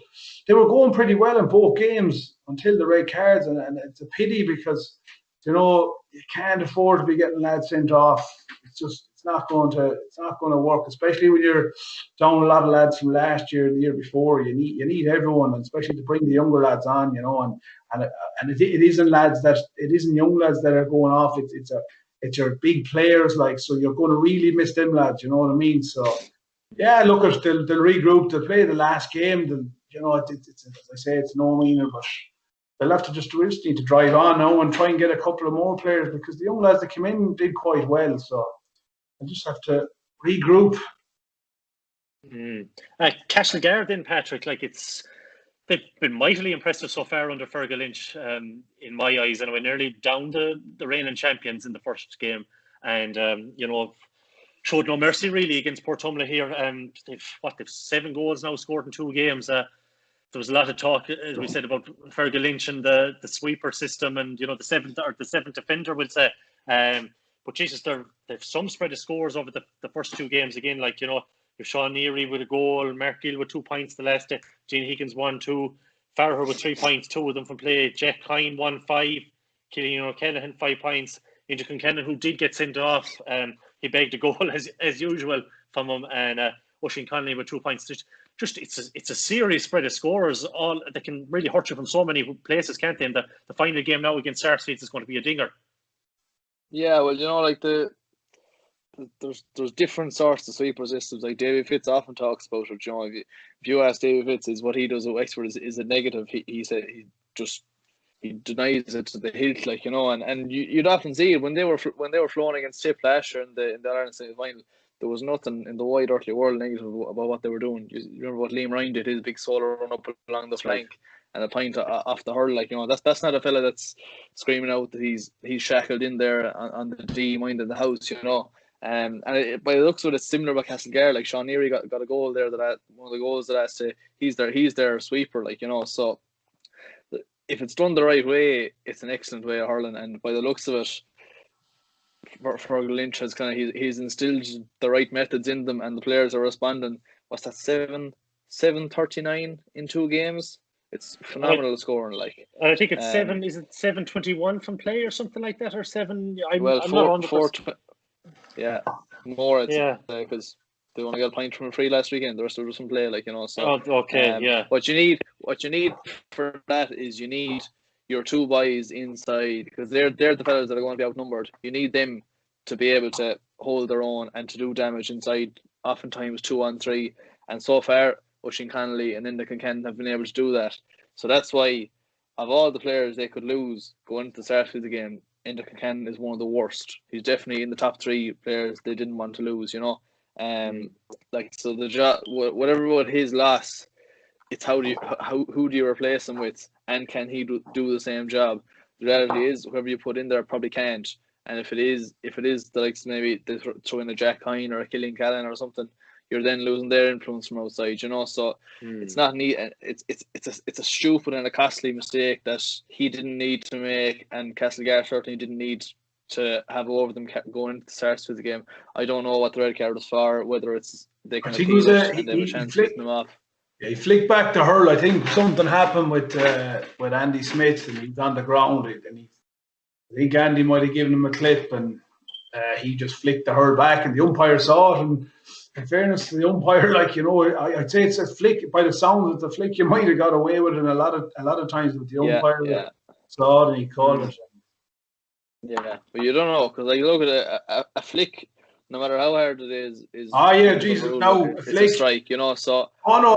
they were going pretty well in both games until the red cards, and it's a pity, because you know, you can't afford to be getting lads sent off. It's not going to work, especially when you're down a lot of lads from last year and the year before. You need everyone, and especially to bring the younger lads on, you know, and it isn't young lads that are going off. It's your big players, like, so you're going to really miss them lads, you know what I mean? So yeah, look, they'll regroup, they'll play the last game. You know, it's as I say, it's no meaner, but they'll have to just need to drive on now and try and get a couple of more players, because the young lads that came in did quite well. So I just have to regroup. Castlegar then, Patrick, like, they've been mightily impressive so far under Fergal Lynch, in my eyes anyway. Nearly down the reigning champions in the first game, and you know, showed no mercy really against Portumla here. They've 7 goals now scored in 2 games. There was a lot of talk, as we said, about Fergal Lynch and the sweeper system, and you know, the seventh defender, we'll say. But Jesus, they've some spread of scores over the first 2 games again. Like, you know, you've Sean Neary with a goal, Mark Gill with 2 points the last day, Gene Higgins 1-2, Farrer with 3 points, 2 of them from play, Jack Hine 1-5, Killian O'Callaghan 5 points, Inja Concannon, who did get sent off. He begged a goal as usual from him, and Oisin Connolly with 2 points. Just it's a serious spread of scorers, all that can really hurt you from so many places, can't they? And the final game now against Sarsfields is going to be a dinger. Yeah, well, like there's different sorts of sweeper systems. Like David Fitz often talks about it. If you ask David Fitz, is what he does at Wexford is a negative. He said he denies it to the hilt, and you'd often see it when they were flowing against Tip last year in the Ireland semi-final. There was nothing in the wide earthly world negative about what they were doing. You remember what Liam Ryan did, his big solo run up along the flank and a point off the hurl. That's not a fella that's screaming out that he's shackled in there on the D minding the house. And by the looks of it, it's similar with Castlegar. Like Sean Neary got a goal there that one of the goals that I say he's their sweeper. So if it's done the right way, it's an excellent way of hurling. And by the looks of it, Fergal Lynch has he's instilled the right methods in them, and the players are responding. What's that? 739 in 2 games. It's phenomenal scoring. I think it's 7. Is it 721 from play or something like that, or 7? I'm not 100%. Yeah, more. Because they only got a point from a free last weekend. The rest of it was from play, So. Okay, yeah. What you need for that is you need your 2 boys inside, because they're the fellas that are going to be outnumbered. You need them to be able to hold their own and to do damage inside. Oftentimes 2-on-3, and so far Oisin Connolly and Enda Kincannon have been able to do that. So that's why, of all the players they could lose going into the start of the game, Enda Kincannon is one of the worst. He's definitely in the top 3 players they didn't want to lose. So the job, whatever about his loss, it's who do you replace him with, and can he do the same job? The reality is, whoever you put in there probably can't. And if it is the likes, maybe they throw in a Jack Hine or a Killian Callan or something, you're then losing their influence from outside. So it's not neat. It's a stupid and a costly mistake that he didn't need to make, and Castlegar certainly didn't need to have over them going into the starts of the game. I don't know what the red card was for, whether it's they kind of appeal it and they have a chance of getting them off. Yeah, he flicked back the hurl. I think something happened with Andy Smith, and he was on the ground. And I think Andy might have given him a clip, and he just flicked the hurl back, and the umpire saw it. And in fairness to the umpire, I'd say it's a flick. By the sound of the flick, you might have got away with it. And a lot of times with the umpire saw it and he called it. Yeah, but you don't know, because you look at a flick. No matter how hard it is Jesus! Now it's a strike, So. Oh no!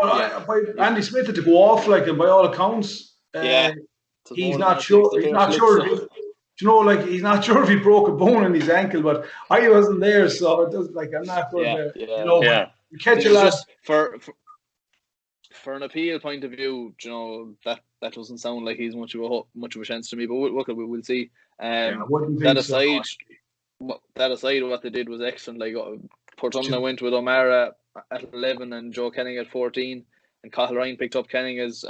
Andy Smith had to go off, and by all accounts, he's not sure. He's not sure. He's not sure if he broke a bone in his ankle, but I wasn't there, so it does. I'm not going to. You catch a lot. For an appeal point of view, that doesn't sound like he's much of a chance to me. But we'll see. That aside, what they did was excellent. Portumna went with O'Mara at 11 and Joe Kenning at 14, and Cathal Ryan picked up Kenning as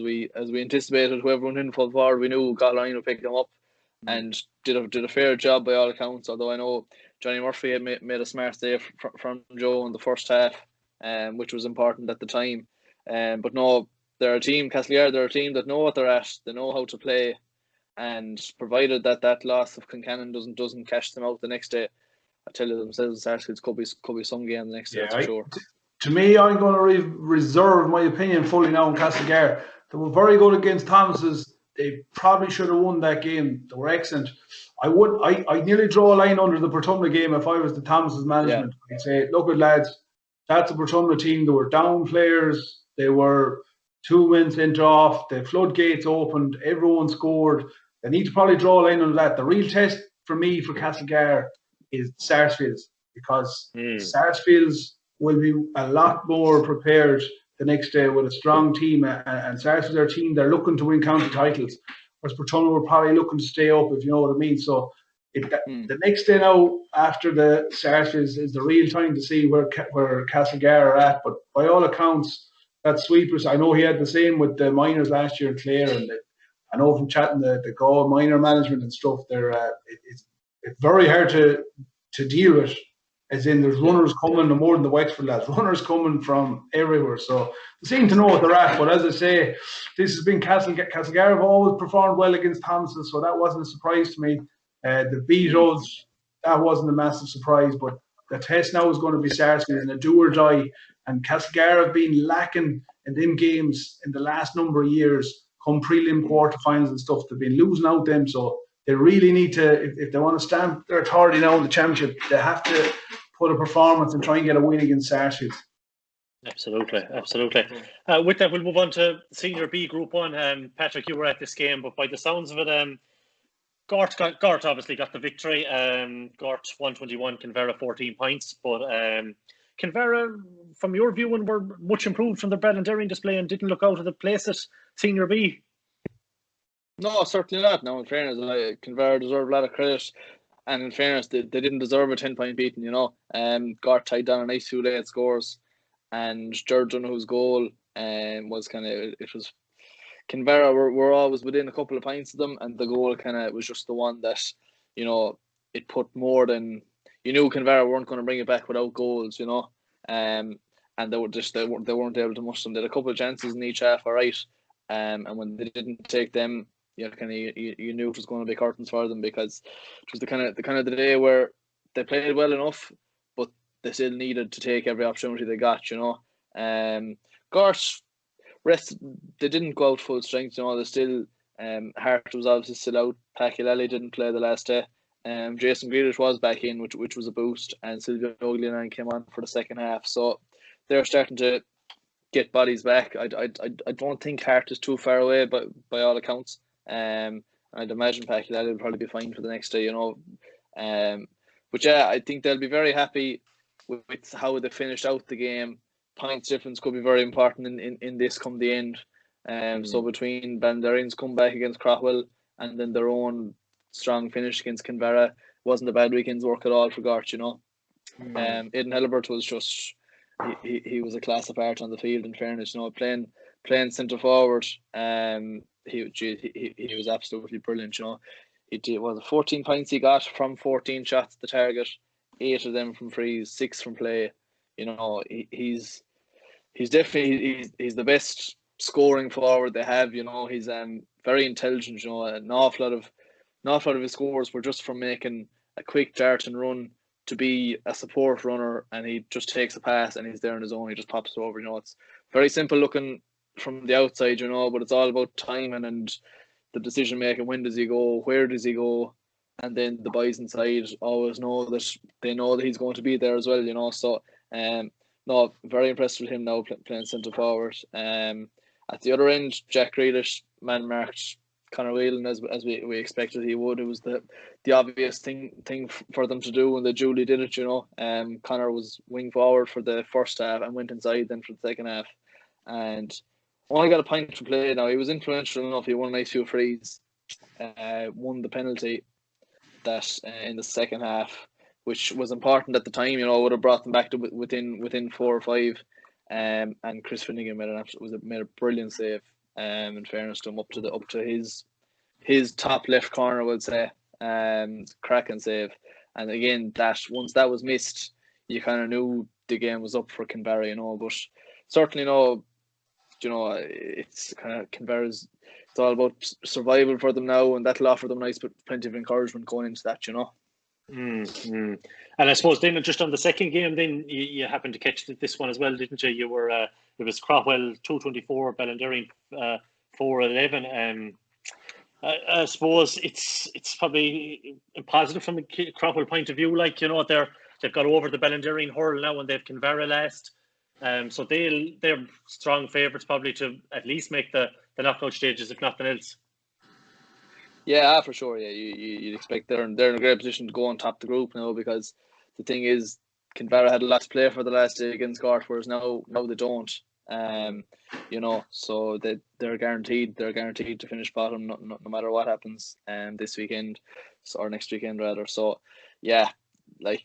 we anticipated. Whoever went in for forward, we knew Cathal Ryan would pick him up, and did a fair job by all accounts. Although I know Johnny Murphy had made a smart save from Joe in the first half, which was important at the time. But no, they're a team. Castlegar, they're a team that know what they're at. They know how to play. And provided that loss of Kincannon doesn't cash them out the next day, I tell you themselves, Sarsfields could be some game the next day, for sure. To me, I'm going to reserve my opinion fully now on Castlegar. They were very good against Thomas's. They probably should have won that game. They were excellent. I'd nearly draw a line under the Portumna game if I was the Thomas's management. I'd say, look at lads, that's a Portumna team. They were down players. They were 2 minutes into off. The floodgates opened. Everyone scored. They need to probably draw a line on that. The real test for me for Castlegar is Sarsfields, because Sarsfields will be a lot more prepared the next day with a strong team, and Sarsfields are a team they're looking to win county titles, whereas Portumna were probably looking to stay up, if you know what I mean. So the next day now after the Sarsfields is the real time to see where Castlegar are at. But by all accounts, that sweepers, I know he had the same with the minors last year in Clare, and I know from chatting the Gaul minor management and stuff, it's very hard to deal with. As in, there's runners coming, no more than the Wexford lads, runners coming from everywhere. So they seem to know what they're at. But as I say, this has been Castlegar have always performed well against Thompson, so that wasn't a surprise to me. The Beatles, that wasn't a massive surprise. But the test now is going to be Sarsfields in a do or die. And Castlegar have been lacking in them games in the last number of years. Come prelim quarterfinals and stuff, they've been losing out them. So they really need to, if they want to stamp their authority now in the championship, they have to put a performance and try and get a win against Sarsfield. Absolutely. With that, we'll move on to Senior B Group 1. Patrick, you were at this game, but by the sounds of it, Gort obviously got the victory. Gort 121, Kinvara 14 points. But Kinvara, from your viewing, were much improved from the Ballinderry display and didn't look out of the place at Senior B. No, certainly not. No, in fairness, Kinvara deserve a lot of credit. And in fairness, they didn't deserve a 10-point beating, Gort tied down a nice 2 late scores. And George O'Neill's goal was it was Kinvara were always within a couple of points of them, and the goal was just the one that, it put more than, you knew Kinvara weren't going to bring it back without goals, and they weren't able to muster them. They had a couple of chances in each half, all right, and when they didn't take them, you knew it was going to be curtains for them, because it was the kind of the day where they played well enough, but they still needed to take every opportunity they got, Gort rest, they didn't go out full strength, they still, Hart was obviously still out, Pacquiao didn't play the last day, Jason Grealish was back in, which was a boost, and Silvio Oglianan came on for the second half, so they're starting to get bodies back. I don't think Hart is too far away, but by all accounts, I'd imagine Pacquiao will probably be fine for the next day, but yeah, I think they'll be very happy with how they finished out the game. Points difference could be very important in this come the end. So between Ballinderry's comeback against Craughwell and then their own strong finish against Kinvara, wasn't a bad weekend's work at all for Gort, Aidan Hellebert was just, he was a class apart on the field, in fairness, playing centre forward, he was absolutely brilliant, He did, 14 points he got from 14 shots at the target, 8 of them from frees, 6 from play. He's definitely he's the best scoring forward they have. He's very intelligent. An awful lot of his scores were just from making a quick dart and run to be a support runner, and he just takes a pass and he's there on his own. He just pops it over. It's very simple looking from the outside, but it's all about timing and the decision making. When does he go? Where does he go? And then the boys inside always know that he's going to be there as well, So, no, very impressed with him now playing centre forward. At the other end, Jack Grealish man marked Conor Whelan as we expected he would. It was the obvious thing for them to do, and they duly did it. Conor was wing forward for the first half and went inside then for the second half, and only got a point to play. Now he was influential enough. He won a nice few frees, won the penalty that in the second half, which was important at the time. Would have brought them back to within 4 or 5. And Chris Finnegan made a brilliant save. In fairness to him, up to his top left corner, I would say. Cracking save. And again, that once that was missed, you kind of knew the game was up for Kinvara. But certainly, it's kind of Kinvara's. It's all about survival for them now, and that'll offer them plenty of encouragement going into that, And I suppose then just on the second game, then you happened to catch this one as well, didn't you? You were it was Craughwell 224, Ballinderry 411. I suppose it's probably positive from the Craughwell point of view. They've got over the Ballinderry hurl now, and they've Kinvara last. So they're strong favourites probably to at least make the knockout stages, if nothing else. Yeah, for sure. Yeah, you'd expect they're in a great position to go on top of the group now, because the thing is, Kinvara had a lot to play for the last day against Gort, whereas now they don't. So they're guaranteed to finish bottom no matter what happens this weekend, or next weekend rather. So yeah, a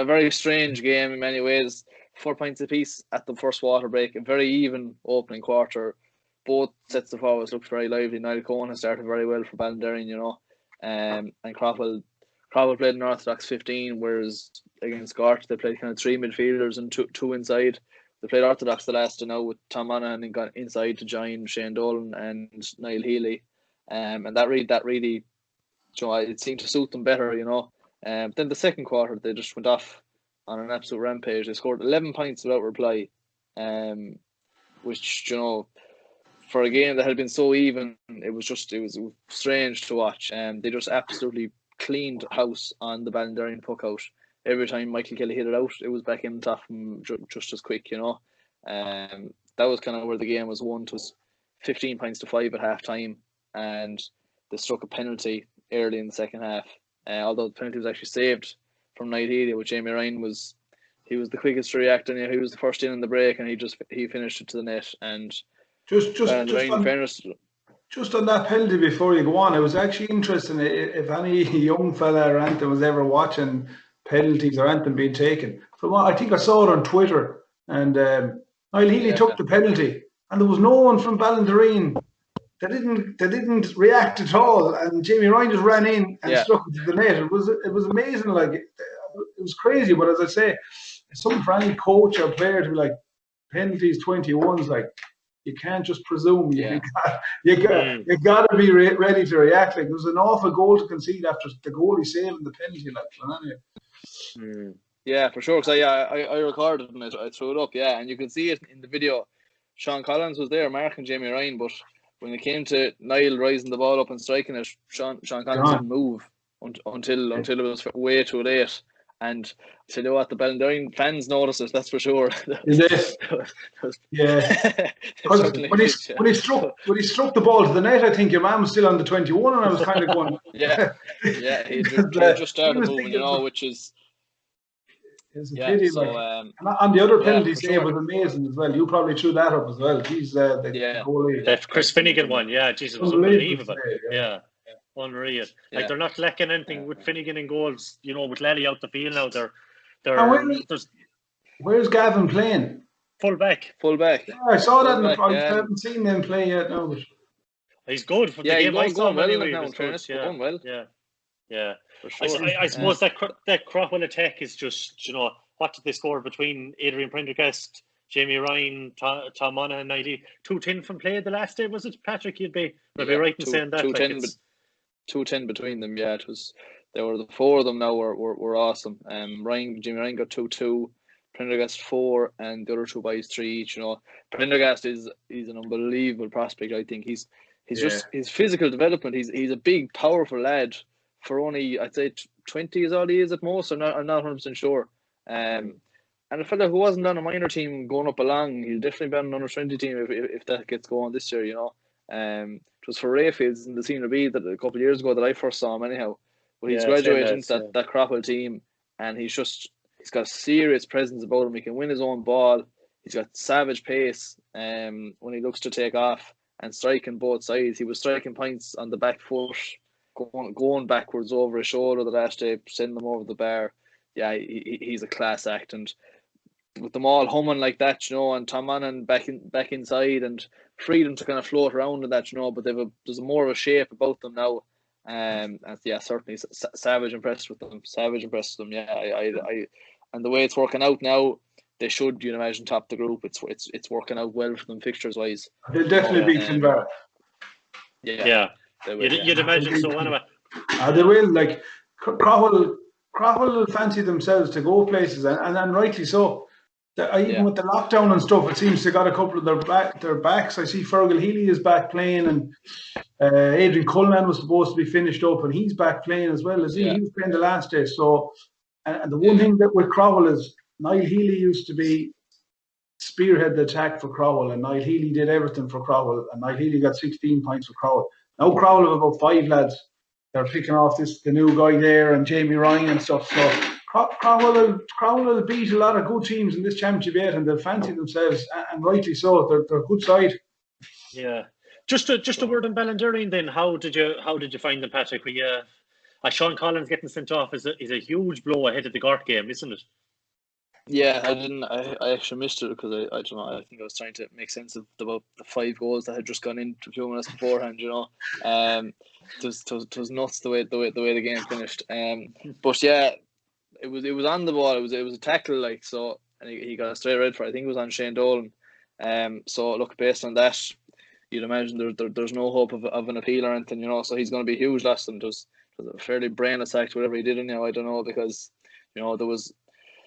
very strange game in many ways. 4 points apiece at the first water break, a very even opening quarter. Both sets of forwards looked very lively. Niall Cohen has started very well for Ballinderry, and Craughwell played an orthodox 15, whereas against Gort they played kind of 3 midfielders and two inside. They played orthodox the last now with Tom Monaghan and got inside to join Shane Dolan and Niall Healy, and that really, it seemed to suit them better, Then the second quarter they just went off on an absolute rampage. They scored 11 points without reply, which for a game that had been so even, it was strange to watch. They just absolutely cleaned house on the Ballinderry puck out. Every time Michael Kelly hit it out, it was back in top just as quick, you know. That was kind of where the game was won. It was 15 points to 5 at half time, and they struck a penalty early in the second half. Although the penalty was actually saved from Niall Healy, with Jamie Ryan was the quickest to react, and he was the first in the break, and he finished it to the net. And just on that penalty before you go on, it was actually interesting if any young fella or anything was ever watching penalties or anything being taken. From what I think I saw it on Twitter, and Niall Healy took the penalty, and there was no one from Ballinderry. They didn't react at all, and Jamie Ryan just ran in and struck it to the net. It was amazing. Like it was crazy. But as I say, it's something for any coach or player to be like, penalties 21s, like you can't just presume. You got to be ready to react. Like it was an awful goal to concede after the goalie saving the penalty. Like, yeah, for sure. Because I recorded and I threw it up. Yeah, and you could see it in the video. Sean Collins was there marking Jamie Ryan, but when it came to Niall rising the ball up and striking it, Sean Collins didn't move until it was way too late. And I tell you what, the Ballinderry fans noticed it, that's for sure. Is it? Yeah. when he struck the ball to the net, I think your man was still on the 21, and I was kind of going. He just started moving, you know, which is. It's a pity. So, and the other penalty save was amazing as well. You probably threw that up as well. He's the goalie. That Chris Finnegan one, Jesus, was unbelievable. Unreal. Like they're not lacking anything with Finnegan in goals. You know, with Lally out the field now, where's Gavin playing? Full back. Yeah, I saw that. I haven't seen them play yet. No, but he's good for the game. I saw him anyway. Going well. Yeah. For sure. I suppose that Crowell attack is just, you know, what did they score between Adrian Prendergast, Jamie Ryan, Tom Monaghan, 210 from play the last day, was it, Patrick? You'd be right in saying that. 210 between them. Yeah, it was. There were the four of them. Now were awesome. Jamie Ryan got 2-2, Prendergast 4, and the other two boys 3 each. You know, Prendergast he's an unbelievable prospect. I think he's just his physical development. He's a big, powerful lad. For only, I'd say 20 is all he is at most. I'm not 100% sure. And a fella who wasn't on a minor team going up along, he'll definitely be on an under 20 team if that gets going this year. You know, it was for Rayfields in the Senior B that a couple of years ago that I first saw him anyhow. But he's graduated into that Crapple team, and he's got a serious presence about him. He can win his own ball. He's got savage pace. When he looks to take off and striking both sides, he was striking points on the back foot. Going backwards over his shoulder the last day, sending them over the bar. Yeah, he's a class act, and with them all humming like that, you know, and Tom Monaghan back inside, and freedom to kind of float around in that, you know. But there's more of a shape about them now, and certainly savage impressed with them. Yeah, I and the way it's working out now, they should, you imagine, top the group. It's working out well for them fixtures wise. They'll definitely beat Finbar. Yeah. You'd imagine so, anyway. They will. Like Crowell will fancy themselves to go places, and rightly so. Even with the lockdown and stuff, it seems they got a couple of their backs. I see Fergal Healy is back playing, and Adrian Cullinan was supposed to be finished up, and he's back playing as well as he was playing the last day. So, and the one thing that with Crowell is Niall Healy used to be spearhead the attack for Crowell, and Niall Healy did everything for Crowell, and Niall Healy got 16 points for Crowell. Now Crowell have about 5 lads. They're picking off the new guy there and Jamie Ryan and stuff. So Crowell will beat a lot of good teams in this championship yet, and they'll fancy themselves, and rightly so. They're a good side. Yeah. Just a word on Ballinderry then. How did you find them, Patrick? Sean Collins getting sent off is a huge blow ahead of the Gort game, isn't it? Yeah, I actually missed it because I don't know. I think I was trying to make sense of about the 5 goals that had just gone in a few minutes beforehand. You know, it was nuts the way the game finished. But yeah, it was on the ball. It was a tackle, like, so, and he got a straight red for it. I think it was on Shane Dolan. So look, based on that, you'd imagine there's no hope of an appeal or anything. You know, so he's going to be a huge loss. And it was a fairly brainless act, whatever he did. Anyhow, I don't know, because you know there was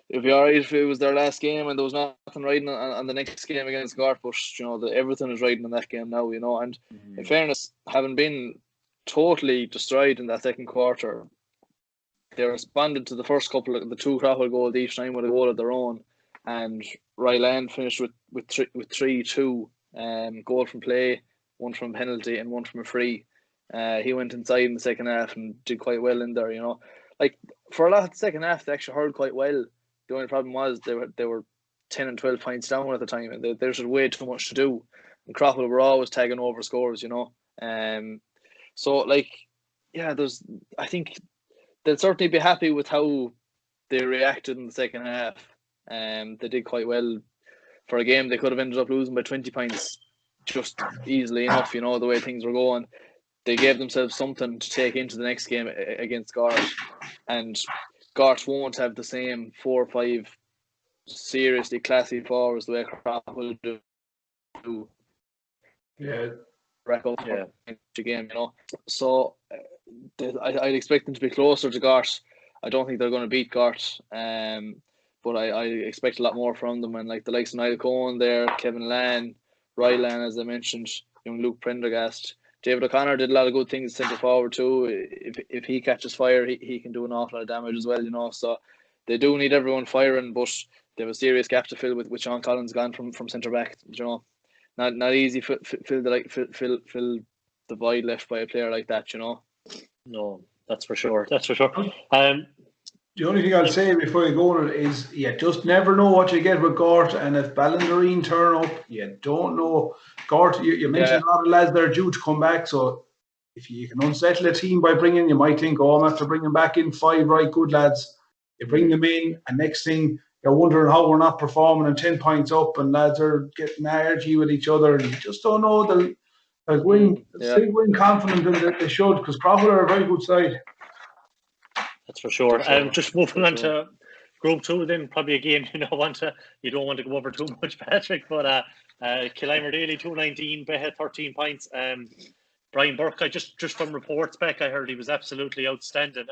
it'd be alright if it was their last game and there was nothing riding on the next game against Gart, but everything is riding on that game now, and in fairness, having been totally destroyed in that second quarter, they responded to the first couple of the two Crowell goals each time with a goal of their own, and Ryland finished with 3-2, goal from play, one from penalty and one from a free. He went inside in the second half and did quite well in there, like for a lot of the second half they actually hurled quite well. The only problem was they were 10 and 12 points down at the time, and there's way too much to do, and Crowell were always tagging over scores, so like, yeah, I think they'll certainly be happy with how they reacted in the second half. They did quite well for a game they could have ended up losing by 20 points just easily enough, the way things were going. They gave themselves something to take into the next game against Gart, and Gart won't have the same 4 or 5 seriously classy forwards the way Crop will do. Yeah. Rack up the game, So I'd expect them to be closer to Gart. I don't think they're going to beat Gart, but I expect a lot more from them. And like the likes of Niall Cohen there, Kevin Lan, Rylan, as I mentioned, young Luke Prendergast. David O'Connor did a lot of good things centre forward too. If he catches fire, he can do an awful lot of damage as well, So they do need everyone firing, but they have a serious gap to fill with Sean Collins gone from centre back. Not easy fill the void left by a player like that. No, that's for sure. The only thing I'll say before you go on it is, you just never know what you get with Gort, and if Ballindereen turn up, you don't know. Gort, you mentioned a lot of lads that are due to come back, so if you can unsettle a team by you might think, I'm after bringing back in 5 right good lads. You bring them in, and next thing, you're wondering how we're not performing and 10 points up, and lads are getting argy with each other, and you just don't know. They'll win confident in that they should, because Crawford are a very good side. That's for sure. Just moving on to Group 2, then probably a game you don't want to go over too much, Patrick. But Killimer Daly 219, Behet 13 points. Brian Burke, I just from reports back, I heard he was absolutely outstanding.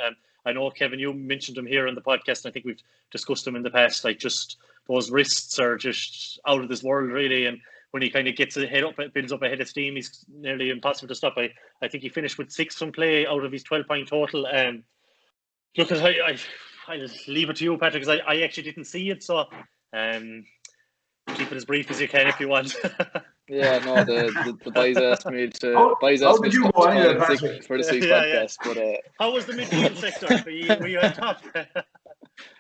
I know, Kevin, you mentioned him here on the podcast, and I think we've discussed him in the past. Like, just those wrists are just out of this world, really. And when he kind of gets builds up a head of steam, he's nearly impossible to stop. I think he finished with 6 from play out of his 12-point total. Look, I'll leave it to you, Patrick, because I actually didn't see it, so keep it as brief as you can if you want. Yeah, no, the boys asked me to come sick for this week's podcast. But how was the midfield sector? Were you on top?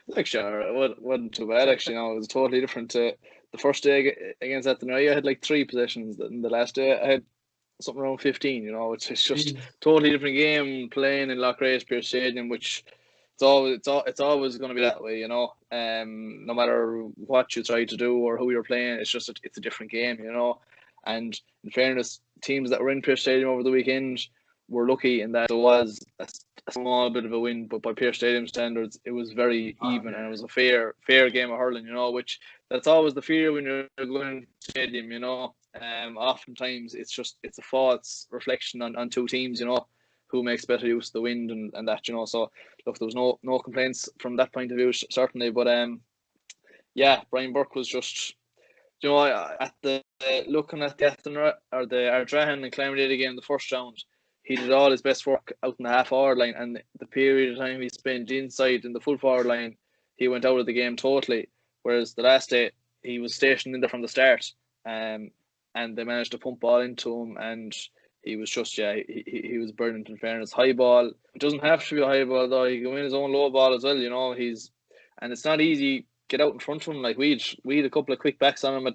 Like, sure, it wasn't too bad actually. No, it was totally different. The first day against Athenry, I had like 3 possessions, and the last day I had something around 15. It's just totally different game playing in Loughrea Pierce Stadium, which it's always going to be that way, no matter what you try to do or who you're playing, it's a different game, and in fairness, teams that were in Pierce Stadium over the weekend were lucky in that it was a small bit of a win, but by Pierce Stadium standards it was very even, and it was a fair game of hurling, which that's always the fear when you're going to stadium, oftentimes it's a false reflection on two teams, who makes better use of the wind and that, so look, there was no complaints from that point of view, certainly, but Brian Burke was just, looking at the Ardrahan and Clarenbridge again in the first round, he did all his best work out in the half-hour line, and the period of time he spent inside in the full forward line, he went out of the game totally, whereas the last day he was stationed in there from the start, and they managed to pump ball into him, and he was just, he was brilliant in fairness. High ball, it doesn't have to be a high ball though, he can win his own low ball as well, and it's not easy get out in front of him. Like, we had a couple of quick backs on him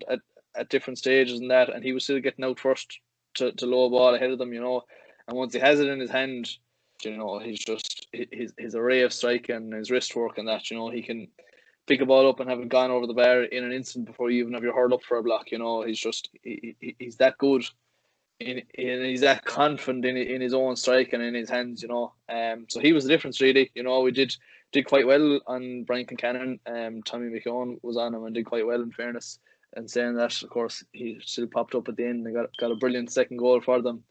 at different stages and that, and he was still getting out first to low ball ahead of them, and once he has it in his hand, he's just his array of strike and his wrist work and that, he can pick a ball up and have it gone over the bar in an instant before you even have your hurl up for a block. He's that good, and he's that confident in his own strike and in his hands. So he was the difference, really. We did quite well on Brian Kincannon. Tommy McKeown was on him and did quite well, in fairness. And saying that, of course, he still popped up at the end and got a brilliant second goal for them.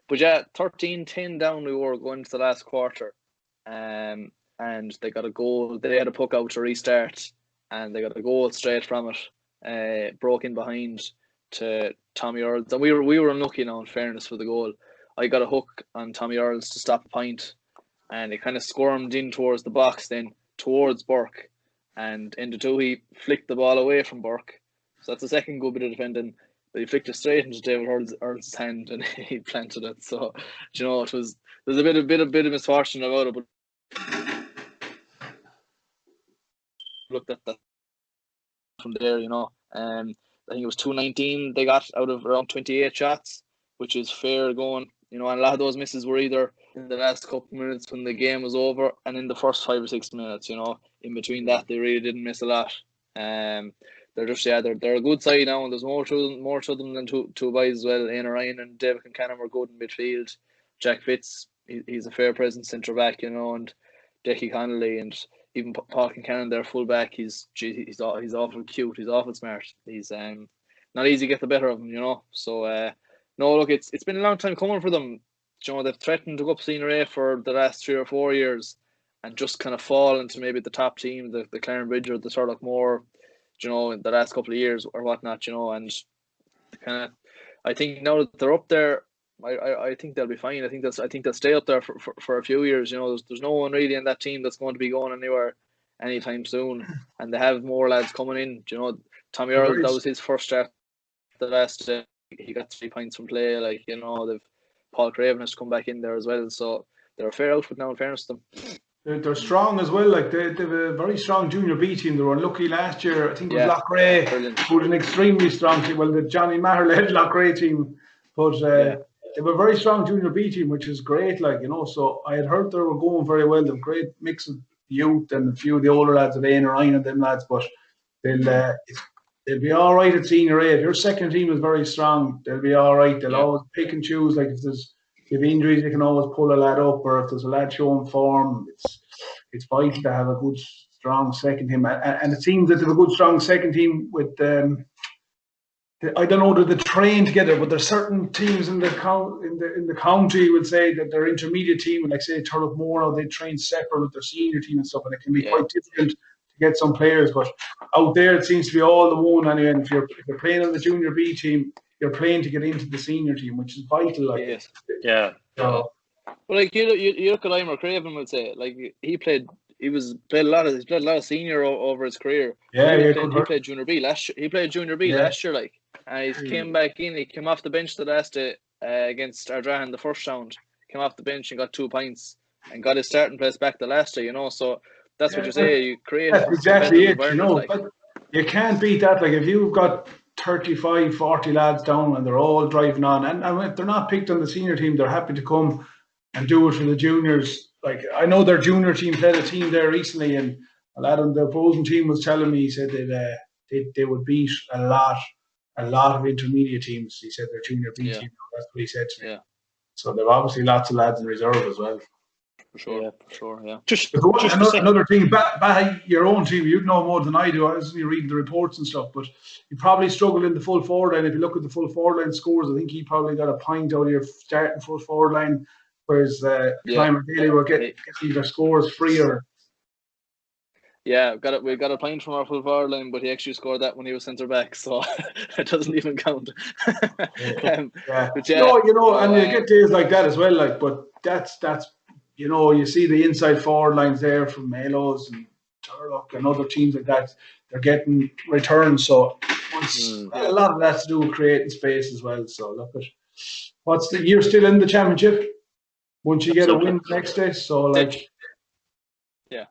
But 13-10 down we were going to the last quarter. and they got a goal. They had a puck out to restart, and they got a goal straight from it. Broke in behind to Tommy Earls, and we were unlucky now. In fairness for the goal, I got a hook on Tommy Earls to stop a pint, and it kind of squirmed in towards the box, then towards Burke, and into two he flicked the ball away from Burke. So that's the second good bit of defending. But he flicked it straight into David Earls' hand, and he planted it. So, you know, there's a bit of misfortune about it, but looked at that from there, you know. I think it was 219 they got out of around 28 shots, which is fair going, you know, and a lot of those misses were either in the last couple of minutes when the game was over and in the first 5 or 6 minutes, you know. In between that, they really didn't miss a lot. They're just, they're a good side now, and there's more to them than two guys as well. Ian Ryan and David Concannon were good in midfield. Jack Fitz, he's a fair presence centre back, you know, and Decky Connolly and even Paul Concannon, their full back. He's awful cute. He's awful smart. He's not easy to get the better of him, you know. So no, look, it's been a long time coming for them. You know, they've threatened to go up Senior A for the last 3 or 4 years, and just kind of fall into maybe the top team, the Clarenbridge or the Turloughmore, you know, in the last couple of years or whatnot, you know. And kind of, I think now that they're up there, I think they'll be fine. I think they'll stay up there for a few years. You know, there's no one really in that team that's going to be going anywhere anytime soon, and they have more lads coming in. You know, Tommy Earl, that was his first start. The last he got 3 points from play. Like, you know, they've Paul Craven has come back in there as well, so they're a fair outfit now. In fairness to them. They're strong as well. Like they have a very strong junior B team. They were unlucky last year. I think it was Loughrea, who was an extremely strong team. Well, the Johnny Maher led Loughrea team, but they have a very strong junior B team, which is great. Like, you know, so I had heard they were going very well. They've a great mix of youth and a few of the older lads, Ian Ryan and them lads. But they'll be all right at Senior A. If your second team is very strong, they'll be all right. They'll always pick and choose. Like if injuries, they can always pull a lad up, or if there's a lad showing form, it's vital to have a good, strong second team. And it seems that they have a good, strong second team with I don't know that they train together, but there's certain teams in the county would say that their intermediate team, and like say Turloughmore, they train separate with their senior team and stuff, and it can be quite difficult to get some players. But out there, it seems to be all the one anyway. And if you're playing on the junior B team, you're playing to get into the senior team, which is vital. Like, well, like you look at Emer Craven, would say, like he played a lot of senior over his career. He played junior B last year. He played junior B last year, like, and he came back in. He came off the bench the last day against Ardrahan the first round. Came off the bench and got 2 points and got his starting place back the last day. You know, so that's what you say. You create. That's exactly it. You know, like, but you can't beat that. Like if you've got 35, 40 lads down and they're all driving on, and if they're not picked on the senior team, they're happy to come and do it for the juniors. Like I know their junior team played a team there recently, and a lad on the opposing team was telling me, he said that they would beat a lot of intermediate teams. He said their junior B team. That's what he said to me. Yeah. So there are obviously lots of lads in reserve as well. For sure, yeah. Just another thing, by your own team, you'd know more than I do. I was only reading the reports and stuff, but you probably struggled in the full forward line. If you look at the full forward line scores, I think he probably got a point out of your starting full forward line, whereas Clymer Daly were getting their scores freer. Yeah, we got a point from our full forward line, but he actually scored that when he was centre back, so it doesn't even count. But you know, and you get days like that as well. Like, but that's. You know, you see the inside forward lines there from Mellows and Turlough and other teams like that. They're getting returns, so a lot of that's to do with creating space as well. So look at you're still in the championship once you get a win next day. So like, yeah.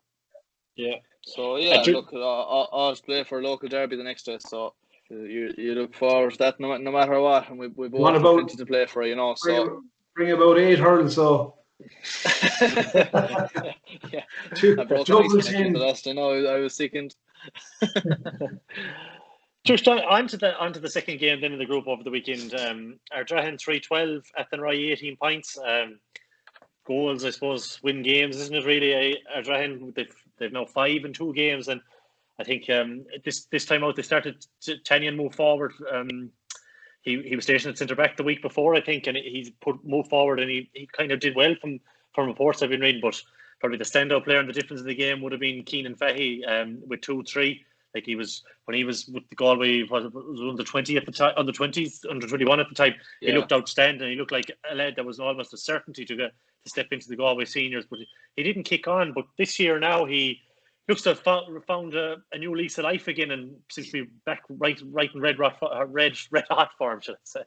So look, I'll play for a local derby the next day. So you look forward to that no matter what, and we both have plenty to play for, you know. So bring about 8 hurls, so. I broke the last. I know I was second. Just onto the second game then in the group over the weekend. Ardrahan 3-12, Athenry 18 points. Goals, I suppose, win games, isn't it? Really, Ardrahan they've now 5 in 2 games, and I think this time out they started Tanyan move forward. He was stationed at centre back the week before, I think, and he's moved forward, and he kind of did well from reports I've been reading. But probably the standout player in the difference in the game would have been Keenan Fahey with 2-3. Like when he was with the Galway, was under 20 at the time, under 20s, under 21 at the time. He looked outstanding. He looked like a lad that was almost a certainty to step into the Galway seniors, but he didn't kick on. But this year now he looks to have found a new lease of life again, and seems to be back right in red hot form, should I say?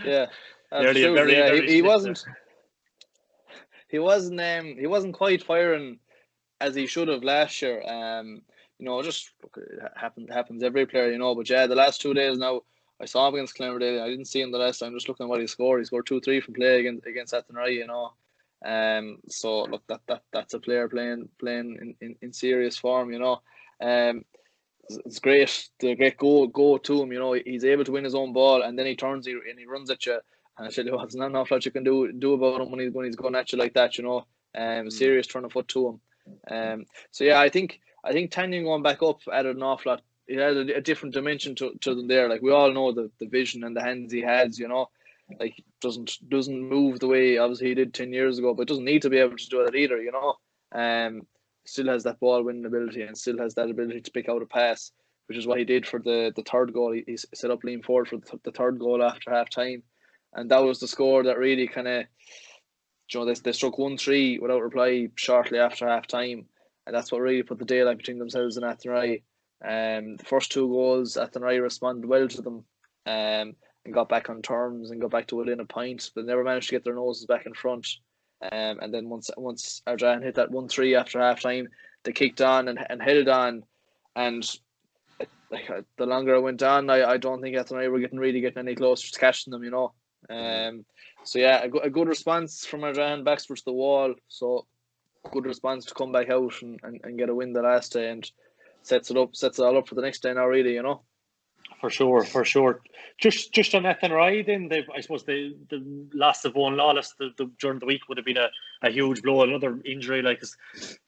Yeah, absolutely. He wasn't quite firing as he should have last year. Just it happens every player, But yeah, the last 2 days now, I saw him against Clarenbridge. I didn't see him the last time. Just looking at what he scored. He scored 2-3 from play against Athenry, So look, that's a player playing in serious form, It's great. The great go to him, He's able to win his own ball, and then he turns and he runs at you. And I tell you what, there's not enough that you can do about him when he's going at you like that, Serious turn of foot to him. So yeah, I think Tanyan going back up added an awful lot. It added a different dimension to them there. Like we all know the vision and the hands he has, like doesn't move the way obviously he did 10 years ago, but doesn't need to be able to do that either, Still has that ball winning ability and still has that ability to pick out a pass, which is what he did for the third goal. He set up lean forward for the third goal after half time, and that was the score that really kind of, they struck 1-3 without reply shortly after half time, and that's what really put the daylight between themselves and Athenry. The first 2 goals, Athenry responded well to them, and got back on terms and got back to within a point, but never managed to get their noses back in front. And then once Ardrahan hit that 1-3 after half time, they kicked on and held on, and the longer it went on, I don't think Athenry were getting any closer to catching them, So yeah, a good response from Ardrahan, backs to the wall. So good response to come back out and get a win the last day, and sets it all up for the next day now, really, For sure. Just on Athenry, then I suppose the loss of Owen Lawless during the week would have been a huge blow. Another injury, like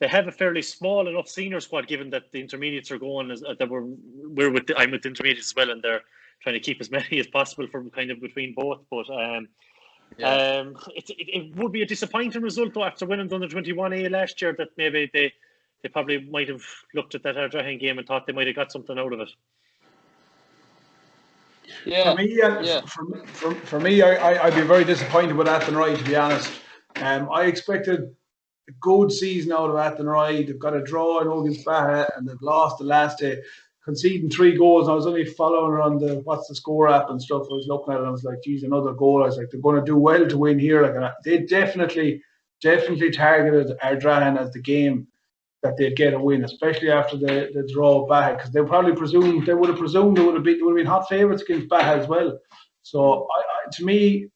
they have a fairly small enough senior squad, given that the intermediates are going I'm with the intermediates as well, and they're trying to keep as many as possible from kind of between both. But it would be a disappointing result though after winning the under 21A last year, that maybe they probably might have looked at that Ardrahan game and thought they might have got something out of it. Yeah. For me, I'd be very disappointed with Athenry, to be honest. I expected a good season out of Athenry. They've got a draw against Baha, and they've lost the last day, conceding 3 goals. I was only following on the what's the score app and stuff. I was looking at it and I was like, geez, another goal. I was like, they're going to do well to win here. Like, they definitely targeted Ardrahan as the game that they'd get a win, especially after the draw back, because they would have presumed they would have been hot favourites against Baha as well. So to me,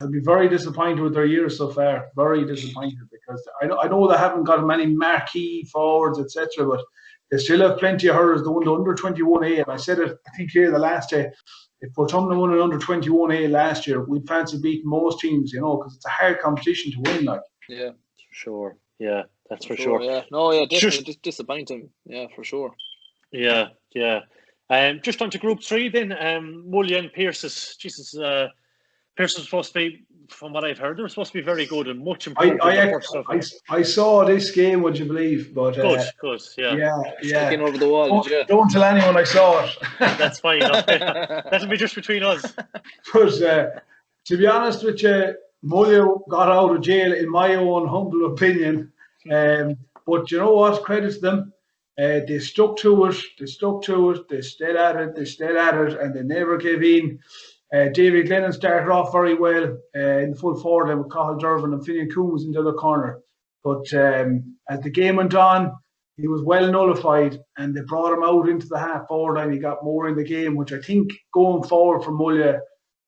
I'd be very disappointed with their year so far. Very disappointed, because I know they haven't got many marquee forwards, etc., but they still have plenty of hurlers. They won the under 21A, and I said it, I think here the last day, if Portumna won an under 21A last year, we'd fancy beating most teams, because it's a hard competition to win. Like, yeah, sure, yeah. That's for sure. Yeah, no, yeah, definitely disappointing. Yeah, for sure. Yeah. Just on to Group 3 then. Mulla and Pearses. Jesus, Pearses was supposed to be, from what I've heard, they were supposed to be very good and much improved. I saw this game, would you believe? But good. Yeah. Sticking over the wall. Don't tell anyone I saw it. That's fine. That'll be just between us. But to be honest with you, Mulla got out of jail, in my own humble opinion. But you know what? Credit to them. They stuck to it. They stayed at it, and they never gave in. David Glennon started off very well in the full forward line with Cathal Durban, and Finian Coon was in the other corner. But as the game went on, he was well nullified, and they brought him out into the half forward line. He got more in the game, which I think going forward for Mulla,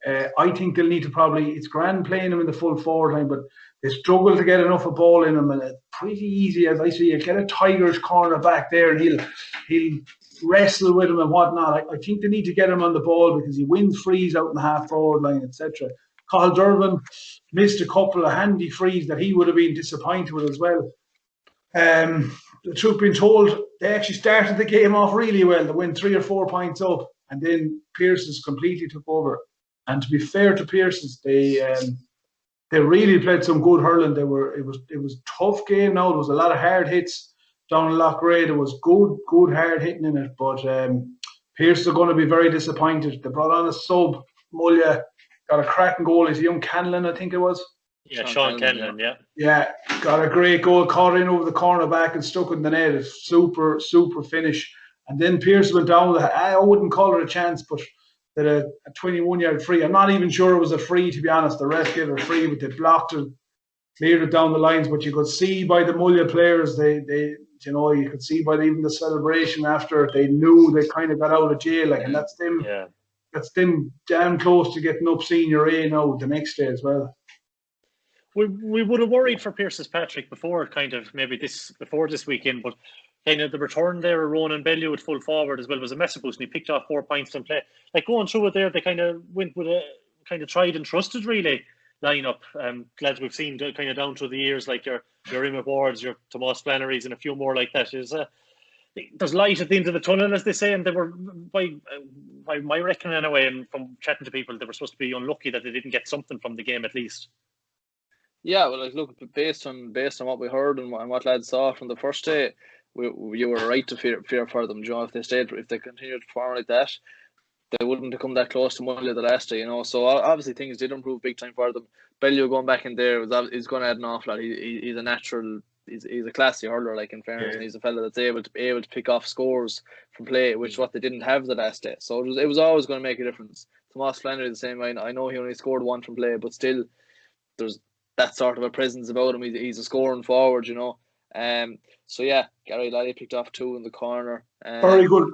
I think they'll need to it's grand playing him in the full forward line, but they struggle to get enough of ball in him, and it's pretty easy, as I see. You get a Tigers corner back there, and he'll wrestle with him and whatnot. I think they need to get him on the ball, because he wins frees out in the half forward line, etc. Cathal Durban missed a couple of handy frees that he would have been disappointed with as well. The truth being told, they actually started the game off really well. They went 3 or 4 points up, and then Pearses completely took over. And to be fair to Pearses, they they really played some good hurling. It was a tough game. Now there was a lot of hard hits down in Loughrea. There was good hard hitting in it, but Pearse are going to be very disappointed. They brought on a sub. Mulla got a cracking goal. He's a young Canlon, I think it was. Yeah, Sean Canlon, yeah. Yeah, got a great goal, caught in over the corner back and stuck in the net. A super finish. And then Pearse went down. I wouldn't call it a chance, but that a 21-yard free. I'm not even sure it was a free, to be honest. The rest gave it a free, but they blocked it, cleared it down the lines. But you could see by the Mulla players, you could see by even the celebration after, they knew they kind of got out of jail. Like, and that's them. Yeah. That's them damn close to getting up Senior A now the next day as well. We would have worried for Pearse's Patrick before this weekend, but kind of the return there of Ronan Bellew at full forward as well was a massive boost, and he picked off 4 points in play. Like, going through it there, they kind of went with a kind of tried and trusted really lineup. Glad we've seen kind of down through the years, like your Emma Wards, your Tomas Flannery's, and a few more like that. There's light at the end of the tunnel, as they say, and they were, by my reckoning anyway, and from chatting to people, they were supposed to be unlucky that they didn't get something from the game at least. Yeah, well, like, look, based on what we heard and what lads saw from the first day, you were right to fear for them. You know, if they continued to perform like that, they wouldn't have come that close to Mulla the last day. You know, so obviously things did improve big time for them. Bellew going back in there is going to add an awful lot. He's a natural. He's a classy hurler, like, in fairness, and he's a fella that's able to pick off scores from play, which is what they didn't have the last day. So it was always going to make a difference. Tomas Flannery the same way. I know he only scored 1 from play, but still, there's that sort of a presence about him. He's a scoring forward, you know. So yeah, Gary Lally picked off 2 in the corner. Very good.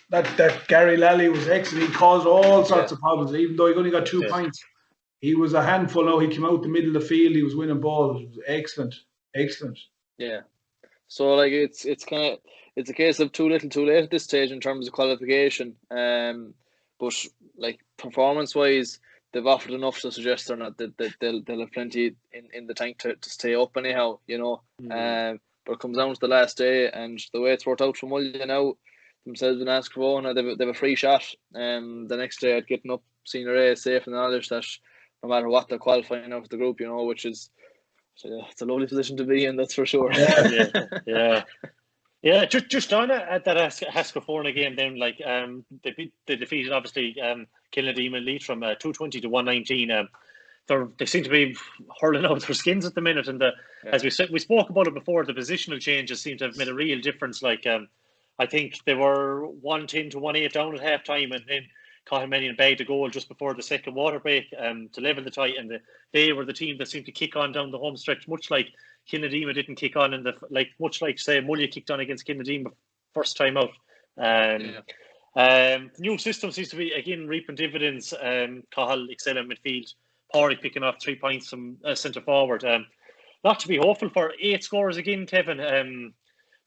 That Gary Lally was excellent. He caused all sorts of problems, even though he only got 2 points. He was a handful. Now he came out the middle of the field. He was winning balls. It was excellent. Yeah. So like it's a case of too little, too late at this stage in terms of qualification. But like, performance wise, they've offered enough to suggest they'll have plenty in the tank to stay up anyhow, you know. But it comes down to the last day, and the way it's worked out for Mulla now, themselves and Ascrovona, they've a free shot the next day at getting up Senior A, safe in the knowledge that no matter what, they're qualifying out of the group, you know, which is, it's a lovely position to be in, that's for sure. Yeah. Just on that Ascrovona game, then, like, they defeated obviously Kilnadeem and Leitrim 220 to 119. They seem to be hurling out their skins at the minute, and as we said, we spoke about it before, the positional changes seem to have made a real difference. Like, I think they were 110 to 1-8 down at half time, and then Cathal Mannion bagged a goal just before the second water break to level the tie, and they were the team that seemed to kick on down the home stretch, much like Kilnadeem didn't kick on much like say Mulla kicked on against Kilnadeem first time out. The new system seems to be again reaping dividends. Cathal excelling midfield, Pádraig picking off 3 points from centre forward. Not to be hopeful for 8 scorers again, Kevin.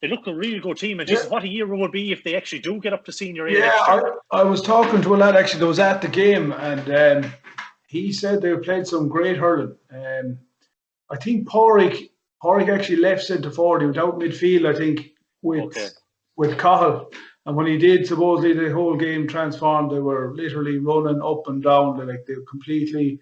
They look a real good team, and just what a year it would be if they actually do get up to Senior A. Yeah, I was talking to a lad actually that was at the game, and he said they played some great hurling. I think Pádraig actually left centre forward. He went out midfield, I think, with Cathal. And when he did, supposedly the whole game transformed. They were literally running up and down. They completely,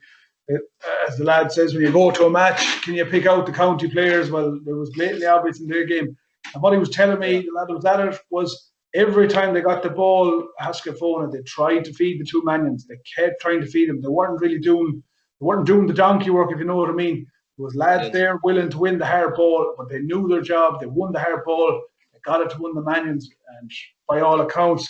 as the lad says, when you go to a match, can you pick out the county players? Well, it was blatantly obvious in their game. And what he was telling me, the lad who was at it, was every time they got the ball, Ascrovona, they tried to feed the 2 Mannions. They kept trying to feed them. They weren't doing the donkey work, if you know what I mean. There was lads there willing to win the hard ball, but they knew their job. They won the hard ball. They got it to win the Mannions, and by all accounts,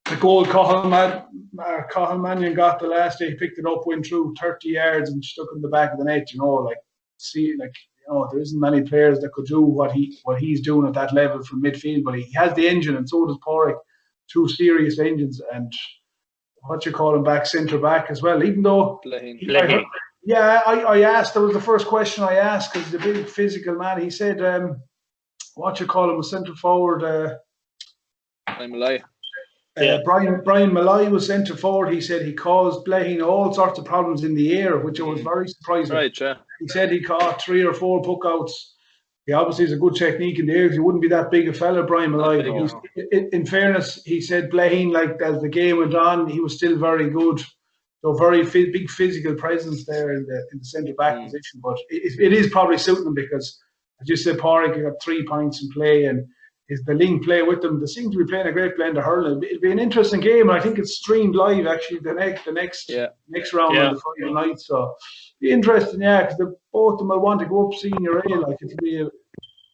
the goal Cathal Mannion got the last day, he picked it up, went through 30 yards and stuck in the back of the net. You know, there isn't many players that could do what he's doing at that level from midfield, but he has the engine, and so does Pádraig. 2 serious engines, and back centre back as well. Even though I asked, that was the first question I asked, because he's a big physical man. He said, was centre forward. Brian Malloy. Brian Malloy was centre forward. He said he caused Blaheen all sorts of problems in the air, which was very surprising. Right, yeah. He said he caught 3 or 4 puckouts. He obviously has a good technique in the air. He wouldn't be that big a fella, Brian Malloy. In fairness, he said Blaheen, like, as the game went on, he was still very good. very big physical presence there in the centre back position. But it is probably suiting them because, as you said, Pádraig got 3 points in play, and the link play with them. They seem to be playing a great blend of hurling. It'll be an interesting game, and I think it's streamed live actually the next round on the Friday night. So be interesting, because both of them will want to go up senior A. Like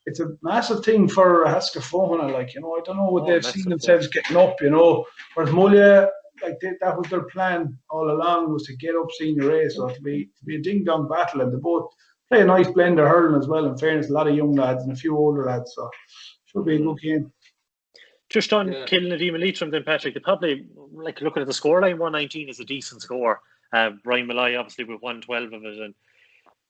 it's a massive thing for Haskafona. Like, I don't know what they've seen themselves getting up. Whereas Mulla, like that was their plan all along, was to get up senior A. So to be a ding dong battle, and they both play a nice blend of hurling as well. In fairness, a lot of young lads and a few older lads. So should be a good game. Just on Kilnadeem and Leitrim then, Patrick, they probably, like, looking at the scoreline, 119 is a decent score. Brian Malloy obviously with 112 of it, and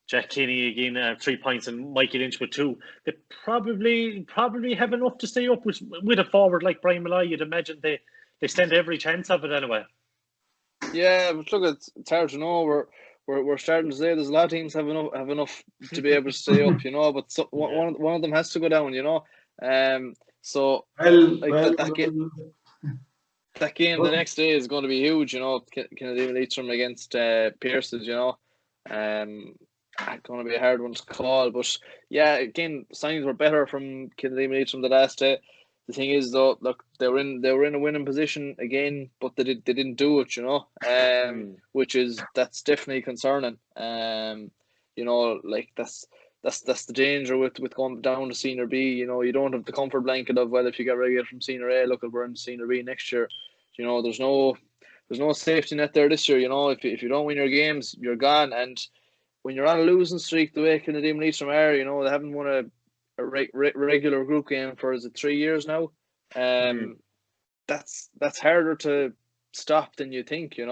Jack Kinney again 3 points, and Mikey Lynch with 2. They probably have enough to stay up with a forward like Brian Malloy. You'd imagine they stand every chance of it anyway. Yeah, but look, it's hard to know. We're starting to say there's a lot of teams have enough to be able to stay up, but one of them has to go down, So that game the next day is going to be huge, Kilnadeem Leitrim against Pearses, going to be a hard one to call. But yeah, again, signs were better from Kilnadeem Leitrim the last day. The thing is, though, look, they were in a winning position again, but they didn't do it, that's definitely concerning. Like that's the danger with going down to senior B. You don't have the comfort blanket of, well, if you get relegated from senior A, look, we're in senior B next year. There's no safety net there this year. If you don't win your games, you're gone. And when you're on a losing streak, the way Kilnadeem Leitrim are, they haven't won a regular group game for, is it 3 years now? That's harder to stop than you think. It's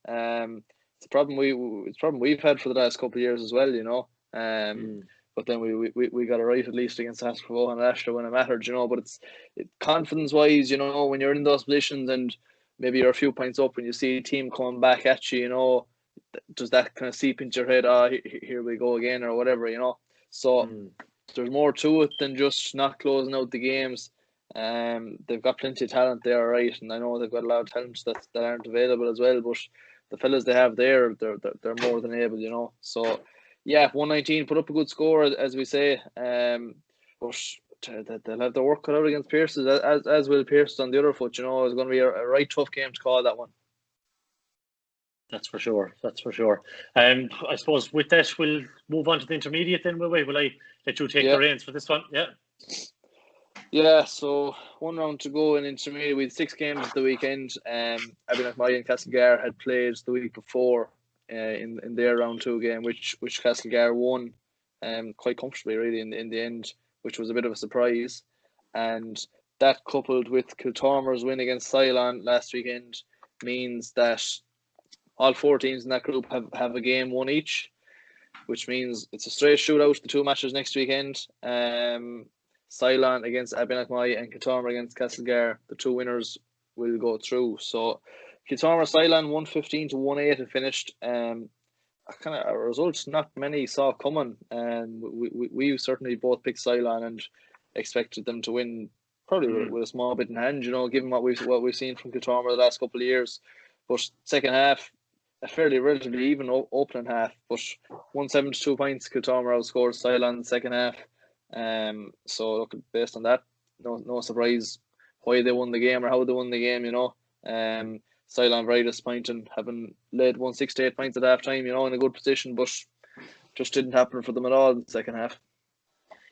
a problem we've had for the last couple of years as well. But then we got it right, at least against Castlegar and Astra when it mattered. But it's confidence wise, when you're in those positions and maybe you're a few points up and you see a team coming back at you, does that kind of seep into your head? Here we go again, or whatever. So there's more to it than just not closing out the games. They've got plenty of talent there, right? And I know they've got a lot of talents that aren't available as well. But the fellas they have there, they're more than able, So yeah, 119 put up a good score, as we say. But they'll have their work cut out against Pearses, as will Pearses on the other foot. It's going to be a right tough game to call, that one. That's for sure. I suppose with that, we'll move on to the intermediate then, will we? Will I let you take the reins for this one? Yeah. Yeah, so one round to go in intermediate. We had 6 games the weekend. Abenakmaghy and Castlegar had played the week before in their round 2 game, which Castlegar won quite comfortably, really, in the end, which was a bit of a surprise. And that, coupled with Kiltormer's win against Cylon last weekend, means that all 4 teams in that group have a game won each, which means it's a straight shootout, the 2 matches next weekend. Cylon against Abenakmaghy and Kiltormer against Castlegar. The 2 winners will go through. So Kiltormer Cylon 115 to 1-8 it finished. A result not many saw coming. We certainly both picked Cylon and expected them to win, probably with a small bit in hand, given what we've seen from Kiltormer the last couple of years. But second half, a relatively even opening half, but 172 points, Kiltormer outscored Cylon in the second half. So look, based on that, no surprise why they won the game or how they won the game. Cylon very disappointing, having led 168 points at half time, in a good position, but just didn't happen for them at all in the second half.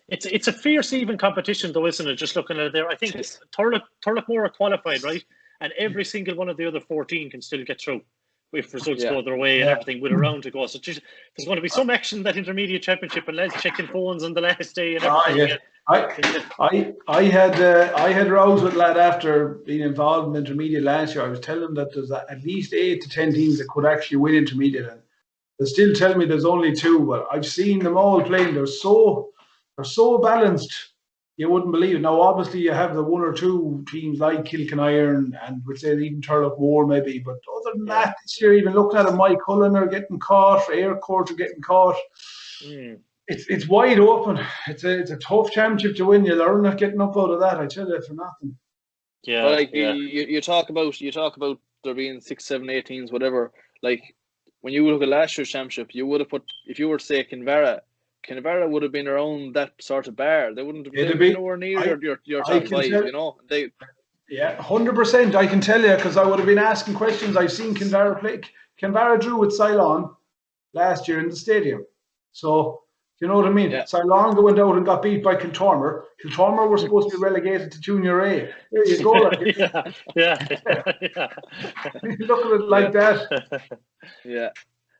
It's a fierce even competition though, isn't it? Just looking at it there, I think Turloughmore are qualified, right? And every single one of the other 14 can still get through if results go their way and everything with a round to go. So there's going to be some action in that intermediate championship, and lads checking phones on the last day and everything. I had rows with lad after being involved in intermediate last year. I was telling them that there's at least 8 to 10 teams that could actually win intermediate, and they still tell me there's only 2. But I've seen them all playing. They're so balanced. You wouldn't believe it. Now, obviously, you have the 1 or 2 teams like Kilkenire and we'd say even Turloughmore maybe. But other than that, this year, even looking at it, Mike Cullen are getting caught, Aircourt are getting caught. It's wide open. It's a tough championship to win. You learn not getting up out of that. I tell you, for nothing. Yeah. But you talk about there being 6, 7, 8 teams, whatever. like when you look at last year's championship, you would have put, if you were to say Kinvara would have been around that sort of bar. They wouldn't have been nowhere near your top five, you know. They 100%. I can tell you because I would have been asking questions. I've seen Kinvara play. Kinvara drew with Ceylon last year in the stadium. So, you know what I mean? Yeah. Ceylon went out and got beat by Kiltormer. Kiltormer were supposed to be relegated to Junior A. There you go. yeah. Look at it like that. Yeah.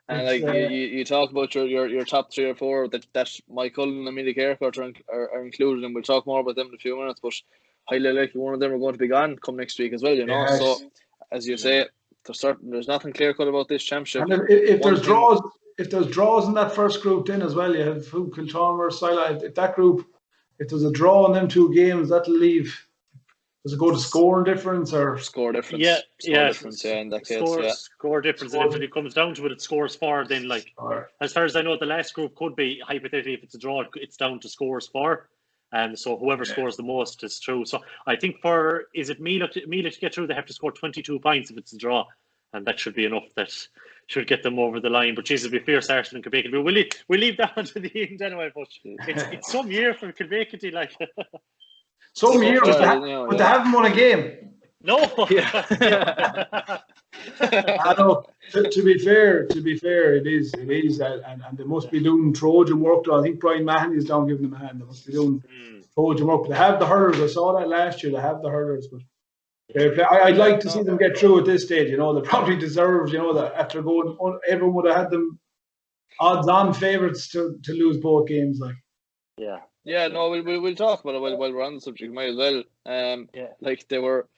And like you talk about your top 3 or 4 that Mike Cullen and Amelia Kercourt are included, and we'll talk more about them in a few minutes. But highly likely one of them are going to be gone come next week as well, you know. Yes. So as you say, there's nothing clear cut about this championship. And if there's draws in that first group, then as well you have Kiltormer, Ceylon. If that group, if there's a draw in them 2 games, that'll leave. Does it go to score difference or score difference? Difference, in that case, score difference. And if it comes down to it, it scores 4. Then, like, as far as I know, the last group could be, hypothetically, if it's a draw, it's down to scores 4. And so whoever scores the most is through. So I think is it Mila to get through, they have to score 22 points if it's a draw. And that should be enough that should get them over the line. But Jesus, it'll be fierce Arsenal and Kilbacon. But we'll leave that one to the end anyway. But it's some year for Kilbacon, like. Some years, but they haven't won a game. No. I know. To be fair, it is, and they must be doing Trojan work. I think Brian Mahoney is down giving them a hand. They must be doing Trojan work. But they have the hurlers. I saw that last year. They have the hurlers, but I'd like to see them get through at this stage. You know, they probably deserve. You know, that after going, everyone would have had them odds-on favourites to lose both games. Like, yeah, no, we'll talk about it while we're on the subject. We might as well. Like they were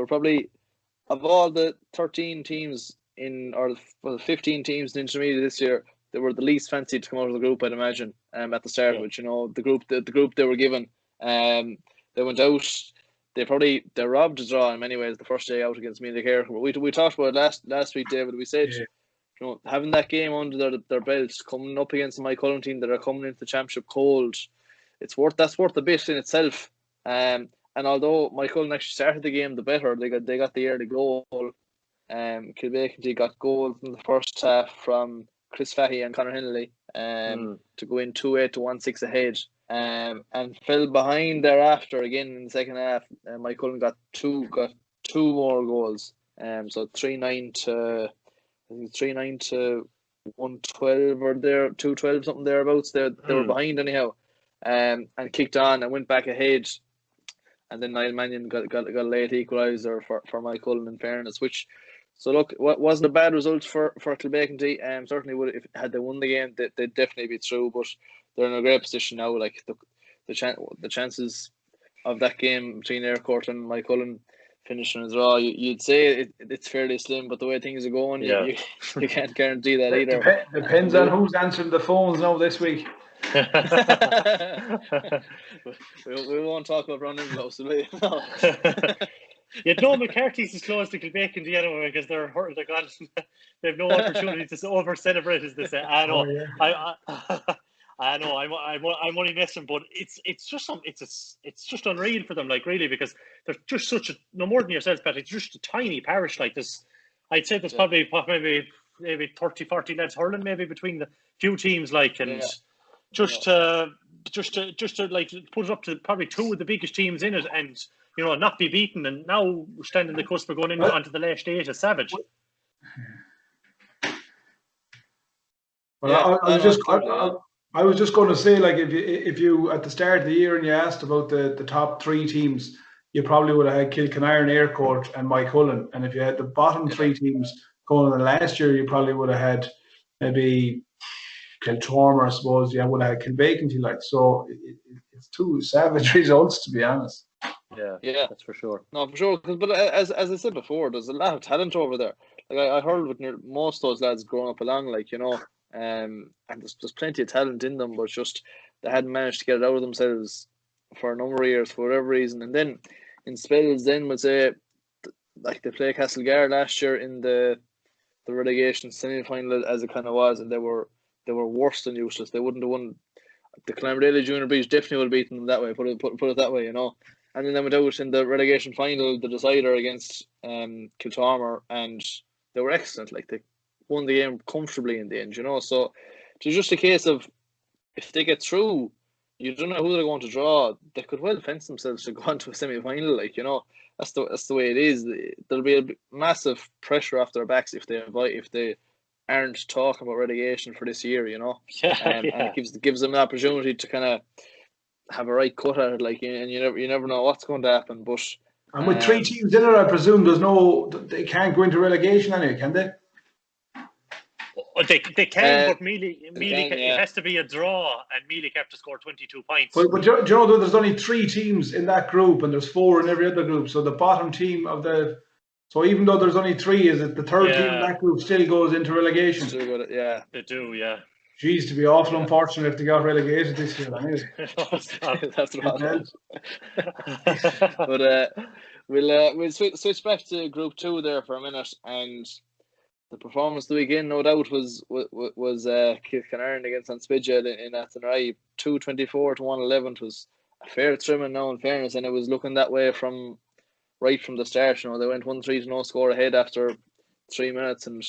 probably, of all the 13 teams or 15 teams in intermediate this year, they were the least fancied to come out of the group, I'd imagine. At the start of it, you know, the group they were given, they went out. They robbed a draw in many ways the first day out against Meath Care. We talked about it last week, David. We said. You know, having that game under their belts, coming up against the Mike Cullen team that are coming into the championship cold, that's worth a bit in itself. And although Mike Cullen actually started the game the better, they got the early goal. Kilbacon got goals in the first half from Chris Fahey and Conor Hennelly to go in 2-8 to 1-6 ahead. And fell behind thereafter again in the second half. Mike Cullen got two more goals. So 3-9 to. I think 3-9 to 112 or there 212 something thereabouts. They were behind anyhow, and kicked on and went back ahead, and then Niall Mannion got a late equaliser for Mike Cullen in fairness. So look, wasn't a bad result for Kilbacon. Certainly would had they won the game, they'd definitely be through. But they're in a great position now. Like the chances of that game between Aircourt and Mike Cullen finishing as well, you'd say it's fairly slim, but the way things are going, you can't guarantee that either. Depends on who's answering the phones now this week. we won't talk about running close, will we? No. No, McCarthy's is close to Kilbacon anyway because they're hurt. They're gone. They have no opportunity to over celebrate, as they say. I know. I know. I'm only messing, but it's just unreal for them, like, really, because they're just such a, no more than yourselves, Pat. It's just a tiny parish like this. I'd say there's probably maybe 30, 40 lads hurling maybe between the few teams, like, and just to like put it up to probably 2 of the biggest teams in it, and you know, not be beaten, and now we're standing the cusp of going in onto the last 8 as Savage. Well, I was just going to say, like, if you at the start of the year and you asked about the top 3 teams, you probably would have had Kilkenire and Aircourt and Mike Cullen. And if you had the bottom 3 teams going in the last year, you probably would have had maybe Kiltormer, I suppose. You would have had Kilbacon, like. So it's 2 savage results, to be honest. Yeah, that's for sure. No, for sure. But as I said before, there's a lot of talent over there. Like I heard with most of those lads growing up along, like, you know. And there's plenty of talent in them, but just they hadn't managed to get it out of themselves for a number of years for whatever reason. And then in spells, then we'll say, like, they played Castlegar last year in the relegation semi-final as it kind of was, and they were worse than useless. They wouldn't have won. The Clanbradley Junior Beach definitely would have beaten them that way. Put it that way, you know. And then they went out in the relegation final, the decider against Kiltormer, and they were excellent. Like, they won the game comfortably in the end, you know. So it's just a case of, if they get through, you don't know who they're going to draw. They could well fence themselves to go on to a semi-final. Like, you know, that's the way it is. There'll be a massive pressure off their backs if they aren't talking about relegation for this year, you know. And it gives them an opportunity to kind of have a right cut at it, like, and you never know what's going to happen. But and with 3 teams in it, I presume they can't go into relegation anyway, can they? They can, but Mealy it has to be a draw, and Mealy have to score 22 points. But do you know, there's only 3 teams in that group, and there's 4 in every other group. So the bottom team so even though there's only 3, is it the third team in that group still goes into relegation? Still got it, yeah. They do, yeah. Jeez, to be awful unfortunate if they got relegated this year. That's right. But we'll switch back to Group 2 there for a minute, and the performance of the weekend, no doubt, was Kilkenarn against Anspidgel in Athenry. 2-24 to 1-11. It was a fair trimming now, in fairness, and it was looking that way right from the start. You know, they went 1-3 to no score ahead after 3 minutes, and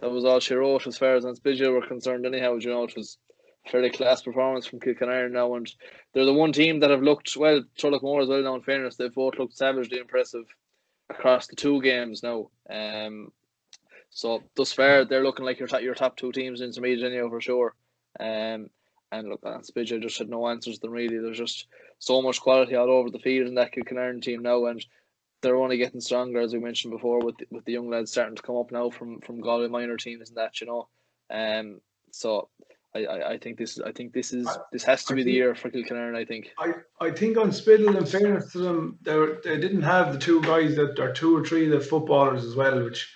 that was all she wrote as far as Anspidgel were concerned. Anyhow, you know, it was a fairly class performance from Kilkenarn now, and they're the one team that have looked well. Turloughmore as well. Now, in fairness, they've both looked savagely impressive across the 2 games now. So thus far, they're looking like your top 2 teams in intermediate anyhow, for sure. And look, Anspidgel just had no answers to them, really. There's just so much quality all over the field in that Kilkenarn team now, and they're only getting stronger, as we mentioned before, with the young lads starting to come up now from Galway minor teams and that, you know. So I think this has to be the year for Kilkenarn, I think. I think Anspidgel, in fairness to them, they didn't have the 2 guys that are 2 or 3 of the footballers as well, which,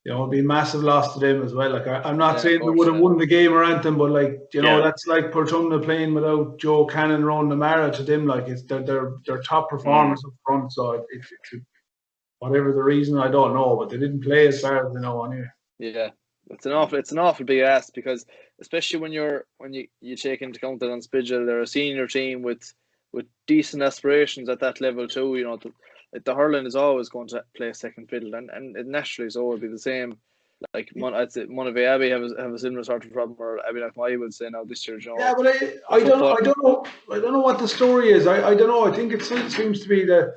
you know, it'd be a massive loss to them as well. Like, I'm not saying they would have won the game or anything, but, like, you know, that's like Portumna playing without Joe Cannon, Ron Namara to them. Like, it's they're top performers up front. So it whatever the reason, I don't know, but they didn't play as far as they know anyway. Yeah, it's an awful big ask, because especially when you take into account that Anspidgel, they're a senior team with decent aspirations at that level too. You know, the hurling is always going to play second fiddle, and it naturally so will be the same. Like, I'd say Monavy Abbey have a similar sort of problem, or Abbey Knockmai would say now this year. You know, yeah, but I don't know what the story is. I don't know. I think it seems to be that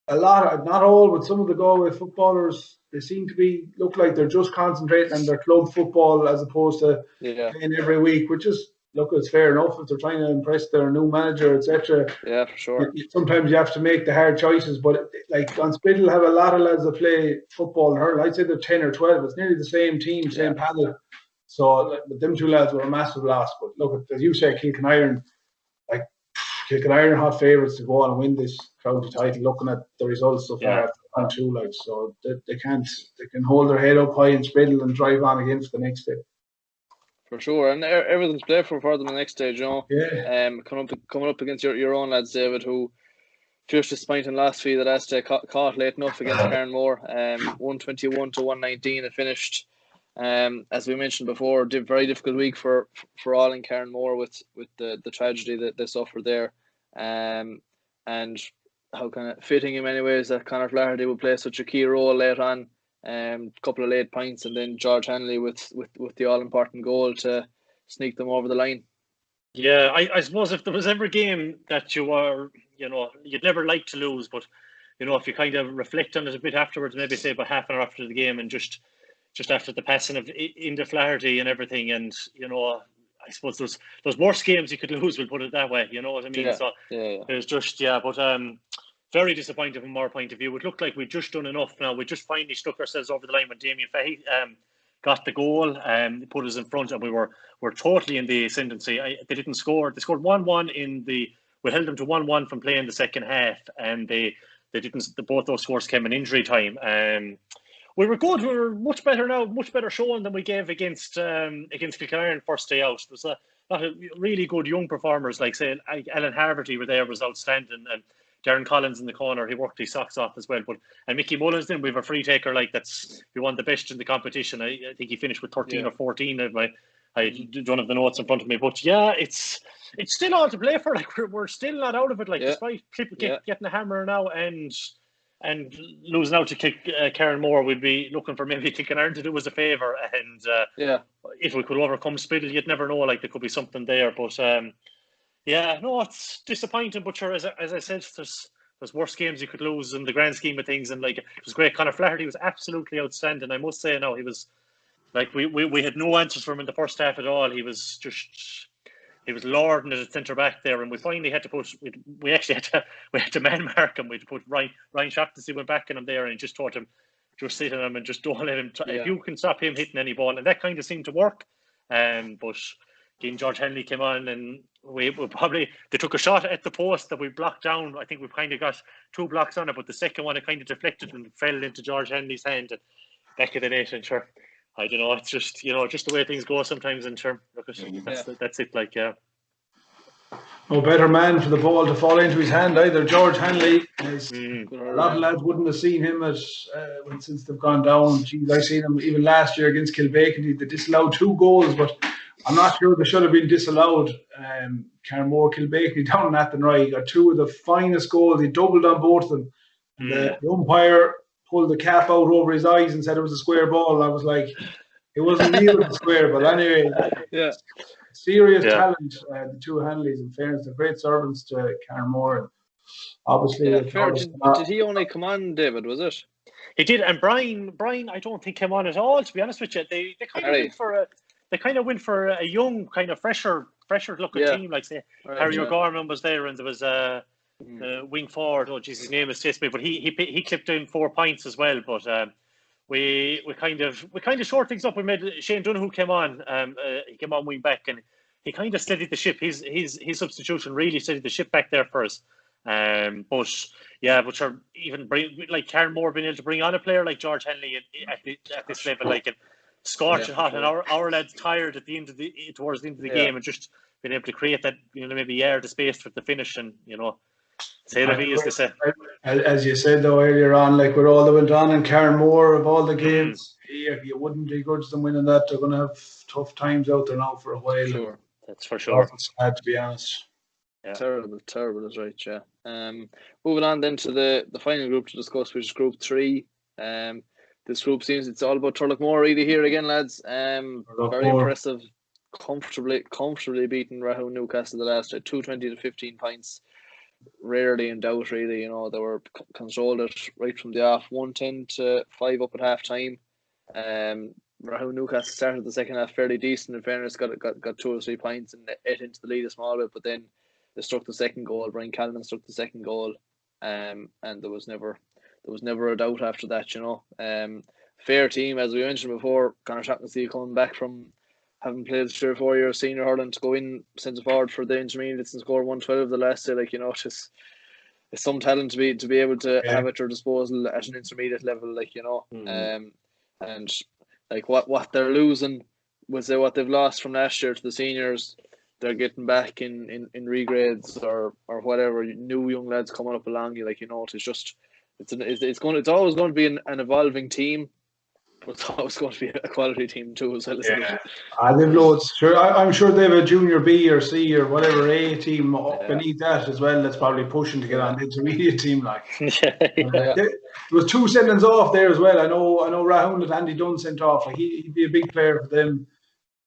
a lot, not all, but some of the Galway footballers, they seem to look like they're just concentrating on their club football as opposed to playing every week, which is, look, it's fair enough if they're trying to impress their new manager, etc. Yeah, for sure. Sometimes you have to make the hard choices, but like Anspidgel have a lot of lads that play football and hurling. I'd say they're 10 or 12. It's nearly the same team, same panel. So them 2 lads were a massive loss. But look, as you say, Kilkenarn hot favourites to go on and win this county title. Looking at the results so far, on 2 legs, so they can hold their head up high in Spiddle and drive on again for the next day. For sure, and everything's played for the next stage, you know. Yeah. Coming up against your own lads, David, who fierce disappointing last fee that has to caught late enough against Carnmore. 121 to 119 it finished. As we mentioned before, very difficult week for all in Carnmore with the tragedy that they suffered there. And how kind of fitting in many ways that Conor Flaherty would play such a key role late on. Couple of late points, and then George Hanley with the all-important goal to sneak them over the line. Yeah, I suppose if there was ever a game that you were, you know, you'd never like to lose, but, you know, if you kind of reflect on it a bit afterwards, maybe say about half an hour after the game, and just after the passing of Inda Flaherty and everything, and, you know, I suppose there's worse games you could lose, we'll put it that way, you know what I mean? It's just, but very disappointing from our point of view. It looked like we'd just done enough now. We just finally stuck ourselves over the line when Damien Fahey got the goal and put us in front, and we were totally in the ascendancy. They didn't score. They scored 1-1 we held them to 1-1 from playing the second half, and they didn't. Both those scores came in injury time. We were good. We were much better now, much better showing than we gave against Kilkenarn first day out. There was a lot of really good young performers, like say Alan Harverty were there, was outstanding, and Darren Collins in the corner, he worked his socks off as well. And Mickey Mullins, then we have a free taker he won the best in the competition. I think he finished with 13 or 14. I don't have the notes in front of me, but it's still all to play for. Like we're still not out of it. Like despite Clip getting a hammer now, and and losing out to Carnmore, we'd be looking for maybe Kilkenarn to do us a favour. And if we could overcome Spiddle, you'd never know. Like there could be something there. But it's disappointing. But sure, as I said, there's worse games you could lose in the grand scheme of things. And like it was great. Conor Flaherty was absolutely outstanding. I must say, he was like we had no answers for him in the first half at all. He was lording at centre back there, and we finally had to put. We had to man mark him. We had to put Ryan Shaughnessy went back in him there, and just taught him, just sit on him and just don't let him. If you can stop him hitting any ball, and that kind of seemed to work. But again, George Henley came on, and we probably they took a shot at the post that we blocked down. I think we've kind of got 2 blocks on it, but the second one it kind of deflected and fell into George Henley's hand and back of the net. And sure, I don't know. It's just just the way things go sometimes. In term, that's it. Like no better man for the ball to fall into his hand either. George Hanley, a lot of lads wouldn't have seen him since they've gone down. Jeez, I seen him even last year against Kilbacon. They disallowed 2 goals, but I'm not sure they should have been disallowed. Carnmore, Kilbacon down in Athenry. He got 2 of the finest goals. He doubled on both of them. The umpire pulled the cap out over his eyes and said it was a square ball. I was like, it wasn't near the square, but anyway, serious talent. The 2 Hanleys, in fairness, they're great servants to Carnmore. And obviously, did he only come on, David? Was it? He did, and Brian, I don't think came on at all. To be honest with you, they kind of went for a young, kind of fresher looking team. Like say Harry O'Gorman was there, and there was a wing forward. Oh, Jesus, his name escapes me, but he clipped in 4 points as well. But we kind of short things up. We made Shane Donoghue came on. He came on wing back, and he kind of steadied the ship. His substitution really steadied the ship back there for us. But sure, even like Carnmore being able to bring on a player like George Henley at this level, like it scorching hot, and our lads tired at the end of towards the end of the game, and just being able to create that maybe yard of space for the finish, and say la vie, as they say. As you said though earlier on, like with all that went on in Carnmore of all the games, you wouldn't begrudge them winning that. They're going to have tough times out there now for a while. Sure, that's for sure. It's sad, to be honest. Yeah. Terrible is right. Yeah. Moving on then to the final group to discuss, which is Group 3. This group seems it's all about Turloughmore really here again, lads. Very impressive, comfortably beaten Rahul Newcastle the last 220 to 15 points. Rarely in doubt, really. They were controlled it right from the off, 110 to 5 up at half time. Rahul Newcastle started the second half fairly decent. In fairness, got 2 or 3 points and ate into the lead a small bit, but then they struck the second goal. Brian Callan struck the second goal, and there was never a doubt after that. Fair team, as we mentioned before. Conor Shaughnessy coming back from having played 3 or 4 years senior hurling to go in centre forward for the intermediates and score 112 the last day. It's some talent to be able to have at your disposal at an intermediate level. And like what they're losing was what they've lost from last year to the seniors. They're getting back in regrades or whatever, new young lads coming up along you. It's always going to be an evolving team, but it's always going to be a quality team too as well. They've loads. Sure, I'm sure they have a junior B or C or whatever A team beneath that as well. That's probably pushing to get on the intermediate team. There was 2 sendings off there as well. I know Rahul that Andy Dunn sent off. Like he'd be a big player for them.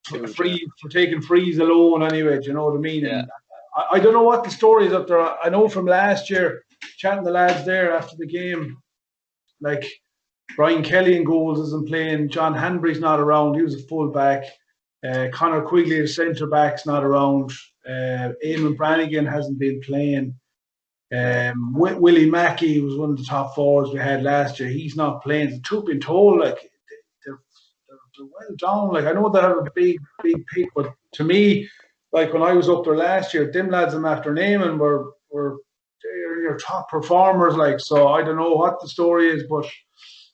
For taking frees alone anyway. Do you know what I mean? Yeah. And I don't know what the story is up there. I know from last year, chatting the lads there after the game, like Brian Kelly in goals isn't playing. John Hanbury's not around. He was a full back. Conor Quigley, the centre back's not around. Eamon Brannigan hasn't been playing. Willie Mackey was one of the top forwards we had last year. He's not playing. The truth being told, like they're well down. Like I know they have a big pick, but to me, like when I was up there last year, them lads I'm after naming were your top performers. Like, so I don't know what the story is, but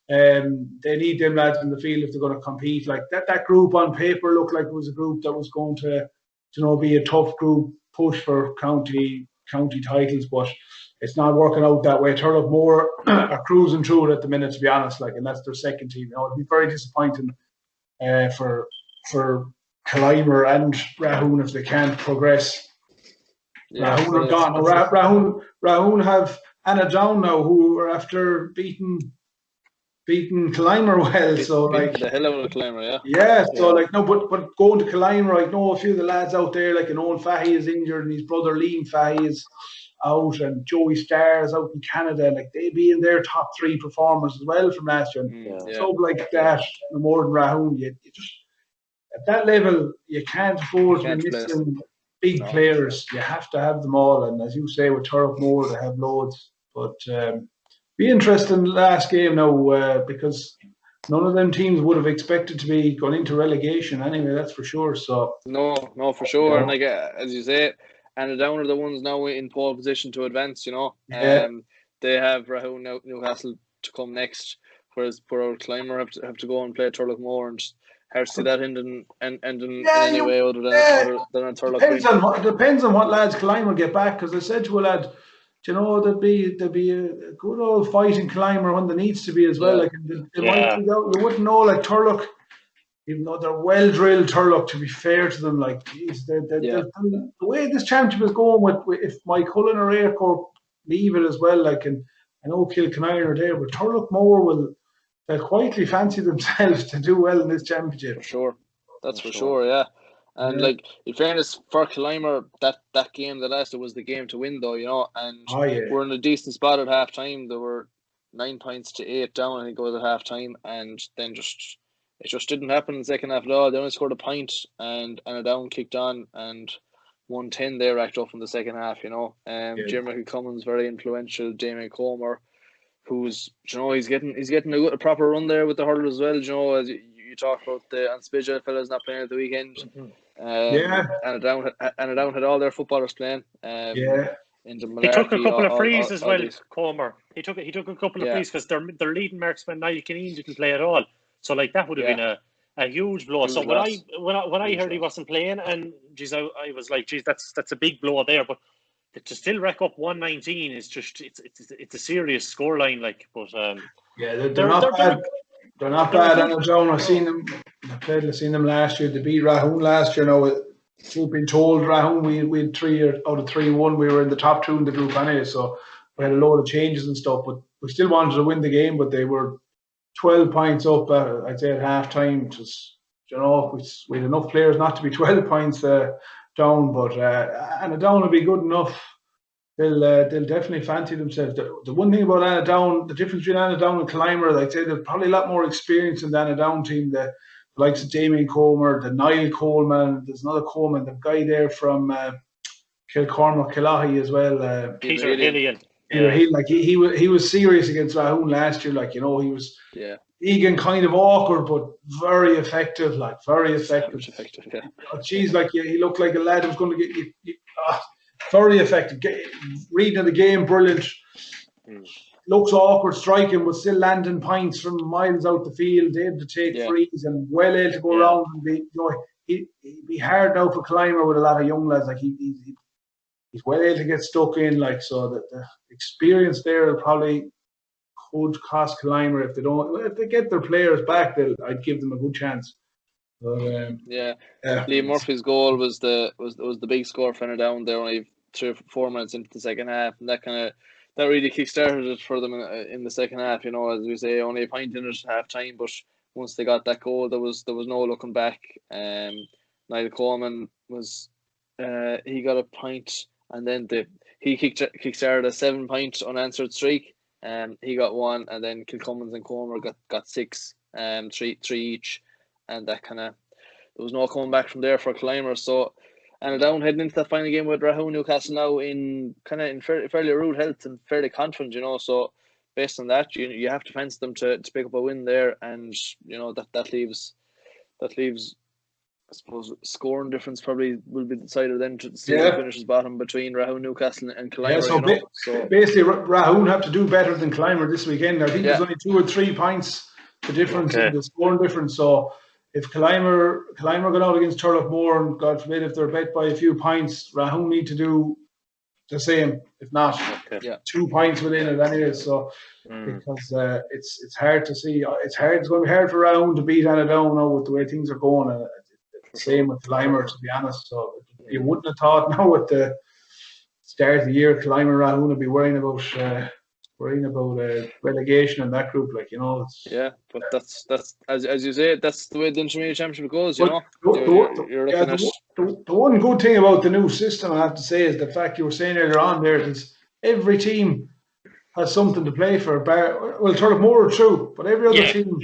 they need them lads in the field if they're going to compete. Like that group on paper looked like it was a group that was going to be a tough group, push for county titles, but it's not working out that way. Turloughmore are cruising through it at the minute, to be honest. Like, and that's their second team. It'd be very disappointing for Clymer and Rahun if they can't progress. Rahun are gone. Rahun have Down now, who are after beating Clymer well. So like the hell out of Clymer, yeah. Yeah, so like no, but going to Clymer, I know a few of the lads out there, like Owen Fahy is injured and his brother Liam Fahy is out, and Joey Starr is out in Canada. Like they be in their top 3 performers as well from last year. So like that, no more than Rahun, you just at that level you can't afford to be missing big players. You have to have them all, and as you say with Turloughmore, they have loads. But be interesting last game now because none of them teams would have expected to be going into relegation anyway. That's for sure. So no, for sure. And like as you say, Down are the ones now in pole position to advance. They have Rahun Newcastle to come next, whereas poor old Clymer have to go and play Turloughmore, and hard to see that ending in any way other than a Turlough. Depends on what lads Clymer get back. Because I said to a lad, there'd be a good old fight in Clymer when there needs to be as well. Like might be out, you wouldn't know, like Turlough, even though they're well drilled Turlough, to be fair to them, like geez, the way this championship is going with if Mike Cullen or Aircorp leave it as well, like, and I know Kilkenny are there, but Turloughmore they'll quietly fancy themselves to do well in this championship. For sure. That's for sure, yeah. And like in fairness for Clymer, that game that lasted was the game to win though, and we're in a decent spot at half time. There were 9 points to 8 down, I think it was at half time, and then it just didn't happen in the second half at all. They only scored a point and a down kicked on and 110 there racked up in the second half, Jeremy Cummins very influential, Damien Comer, who's he's getting a proper run there with the hurl as well, as you talk about the Anspidja fellas not playing at the weekend. And Down had all their footballers playing. In the he took a couple of frees as well, Comer. He took a couple of frees because their leading marksman Niall Kineen didn't play at all. So like that would have been a huge blow. So when I heard he wasn't playing, and geez, I was like, geez, that's a big blow there. But to still rack up 119 is just it's a serious scoreline. Like, but they're not bad. They're not bad. I've seen them. I've seen them last year. They beat Rahun last year. Now we've been told Rahun we had 3 out of 3 won. We were in the top 2 in the group anyway, so we had a load of changes and stuff. But we still wanted to win the game. But they were 12 points up. I'd say at half time. Just we had enough players not to be 12 points down. But Down will be good enough. They'll definitely fancy themselves. The one thing about Down, the difference between Down and Clymer, I'd say they're probably a lot more experience in the Down team. The likes of Damien Comer, the Niall Coleman, there's another Coleman, the guy there from Kilcormac, Killahy as well. Peter Hillian. He was serious against Rahun last year. He was Egan kind of awkward, but very effective. Very effective. Geez, he looked like a lad who's going to get you. Very effective. Reading of the game, brilliant. Looks awkward striking, but still landing points from miles out the field, able to take frees and well able to go around and be. He'd be hard now for Clymer with a lot of young lads. He's well able to get stuck in. So that the experience there probably could cost Clymer if they get their players back. I'd give them a good chance. But, Liam Murphy's goal was the big score for Down. They're only 3 or 4 minutes into the second half, and that really kick-started it for them in the second half. As we say, only a point in it at half time, but once they got that goal, there was no looking back. Niall Coleman was he got a point, and then he kick-started a 7-point unanswered streak. He got 1, and then Kilcummins and Comer got 6, 3 each. And that there was no coming back from there for Clymer. So, Down heading into that final game with Rahun Newcastle now in fairly rude health and fairly confident, So, based on that, you have to fancy them to pick up a win there, and that leaves, I suppose, scoring difference probably will be decided then to see who finishes bottom between Rahun Newcastle and Clymer. So basically, Rahun have to do better than Clymer this weekend. I think there's only 2 or 3 points the difference in the scoring difference. So if Clymer got out against Turloughmore, and God forbid if they're bet by a few points, Rahun need to do the same. If not, 2 points within it anyway. So because it's hard to see. It's going to be hard for Rahun to beat Down now with the way things are going. And it's the same with Clymer, to be honest. So you wouldn't have thought now with the start of the year climbing around, wouldn't be worrying about relegation in that group. Like, you know, it's, yeah, but that's as you say, that's the way the Intermediate Championship goes. You but know, you're looking at. the one good thing about the new system, I have to say, is the fact you were saying earlier on there is every team has something to play for. Well, Turloughmore are true, but every other team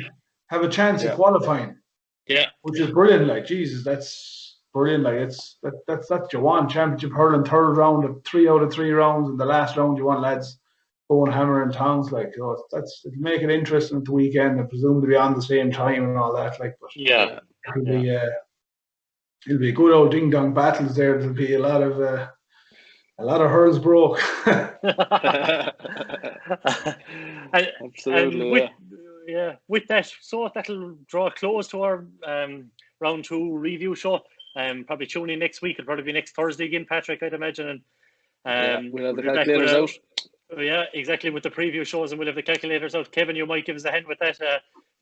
have a chance of qualifying. Yeah, which is brilliant. Like, Jesus, that's brilliant. Like, that's you want championship hurling, third round of 3 out of 3 rounds, and the last round you want lads going hammer and tongs. Like, you know, it'll make it interesting at the weekend. I presume to be on the same time and all that. Like, but it'll be good old ding dong battles there. There'll be a lot of hurls broke. Absolutely. With that, so that'll draw close to our round 2 review show. Probably tune in next week. It'll probably be next Thursday again, Patrick, I'd imagine. And we'll have the calculators out. Yeah, exactly, with the preview shows, and we'll have the calculators out. Kevin, you might give us a hand with that.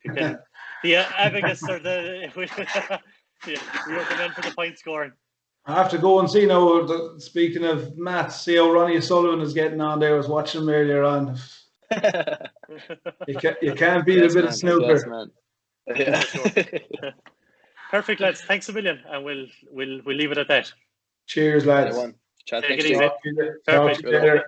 You can, the abacus or the you're the man for the point scoring. I have to go and see now. Speaking of maths, see how Ronnie Sullivan is getting on there. I was watching him earlier on. You can't beat a bit of snooker. Yeah. Perfect, lads. Thanks a million, and we'll leave it at that. Cheers, lads. Chat Take next it week. easy. Talk to you later.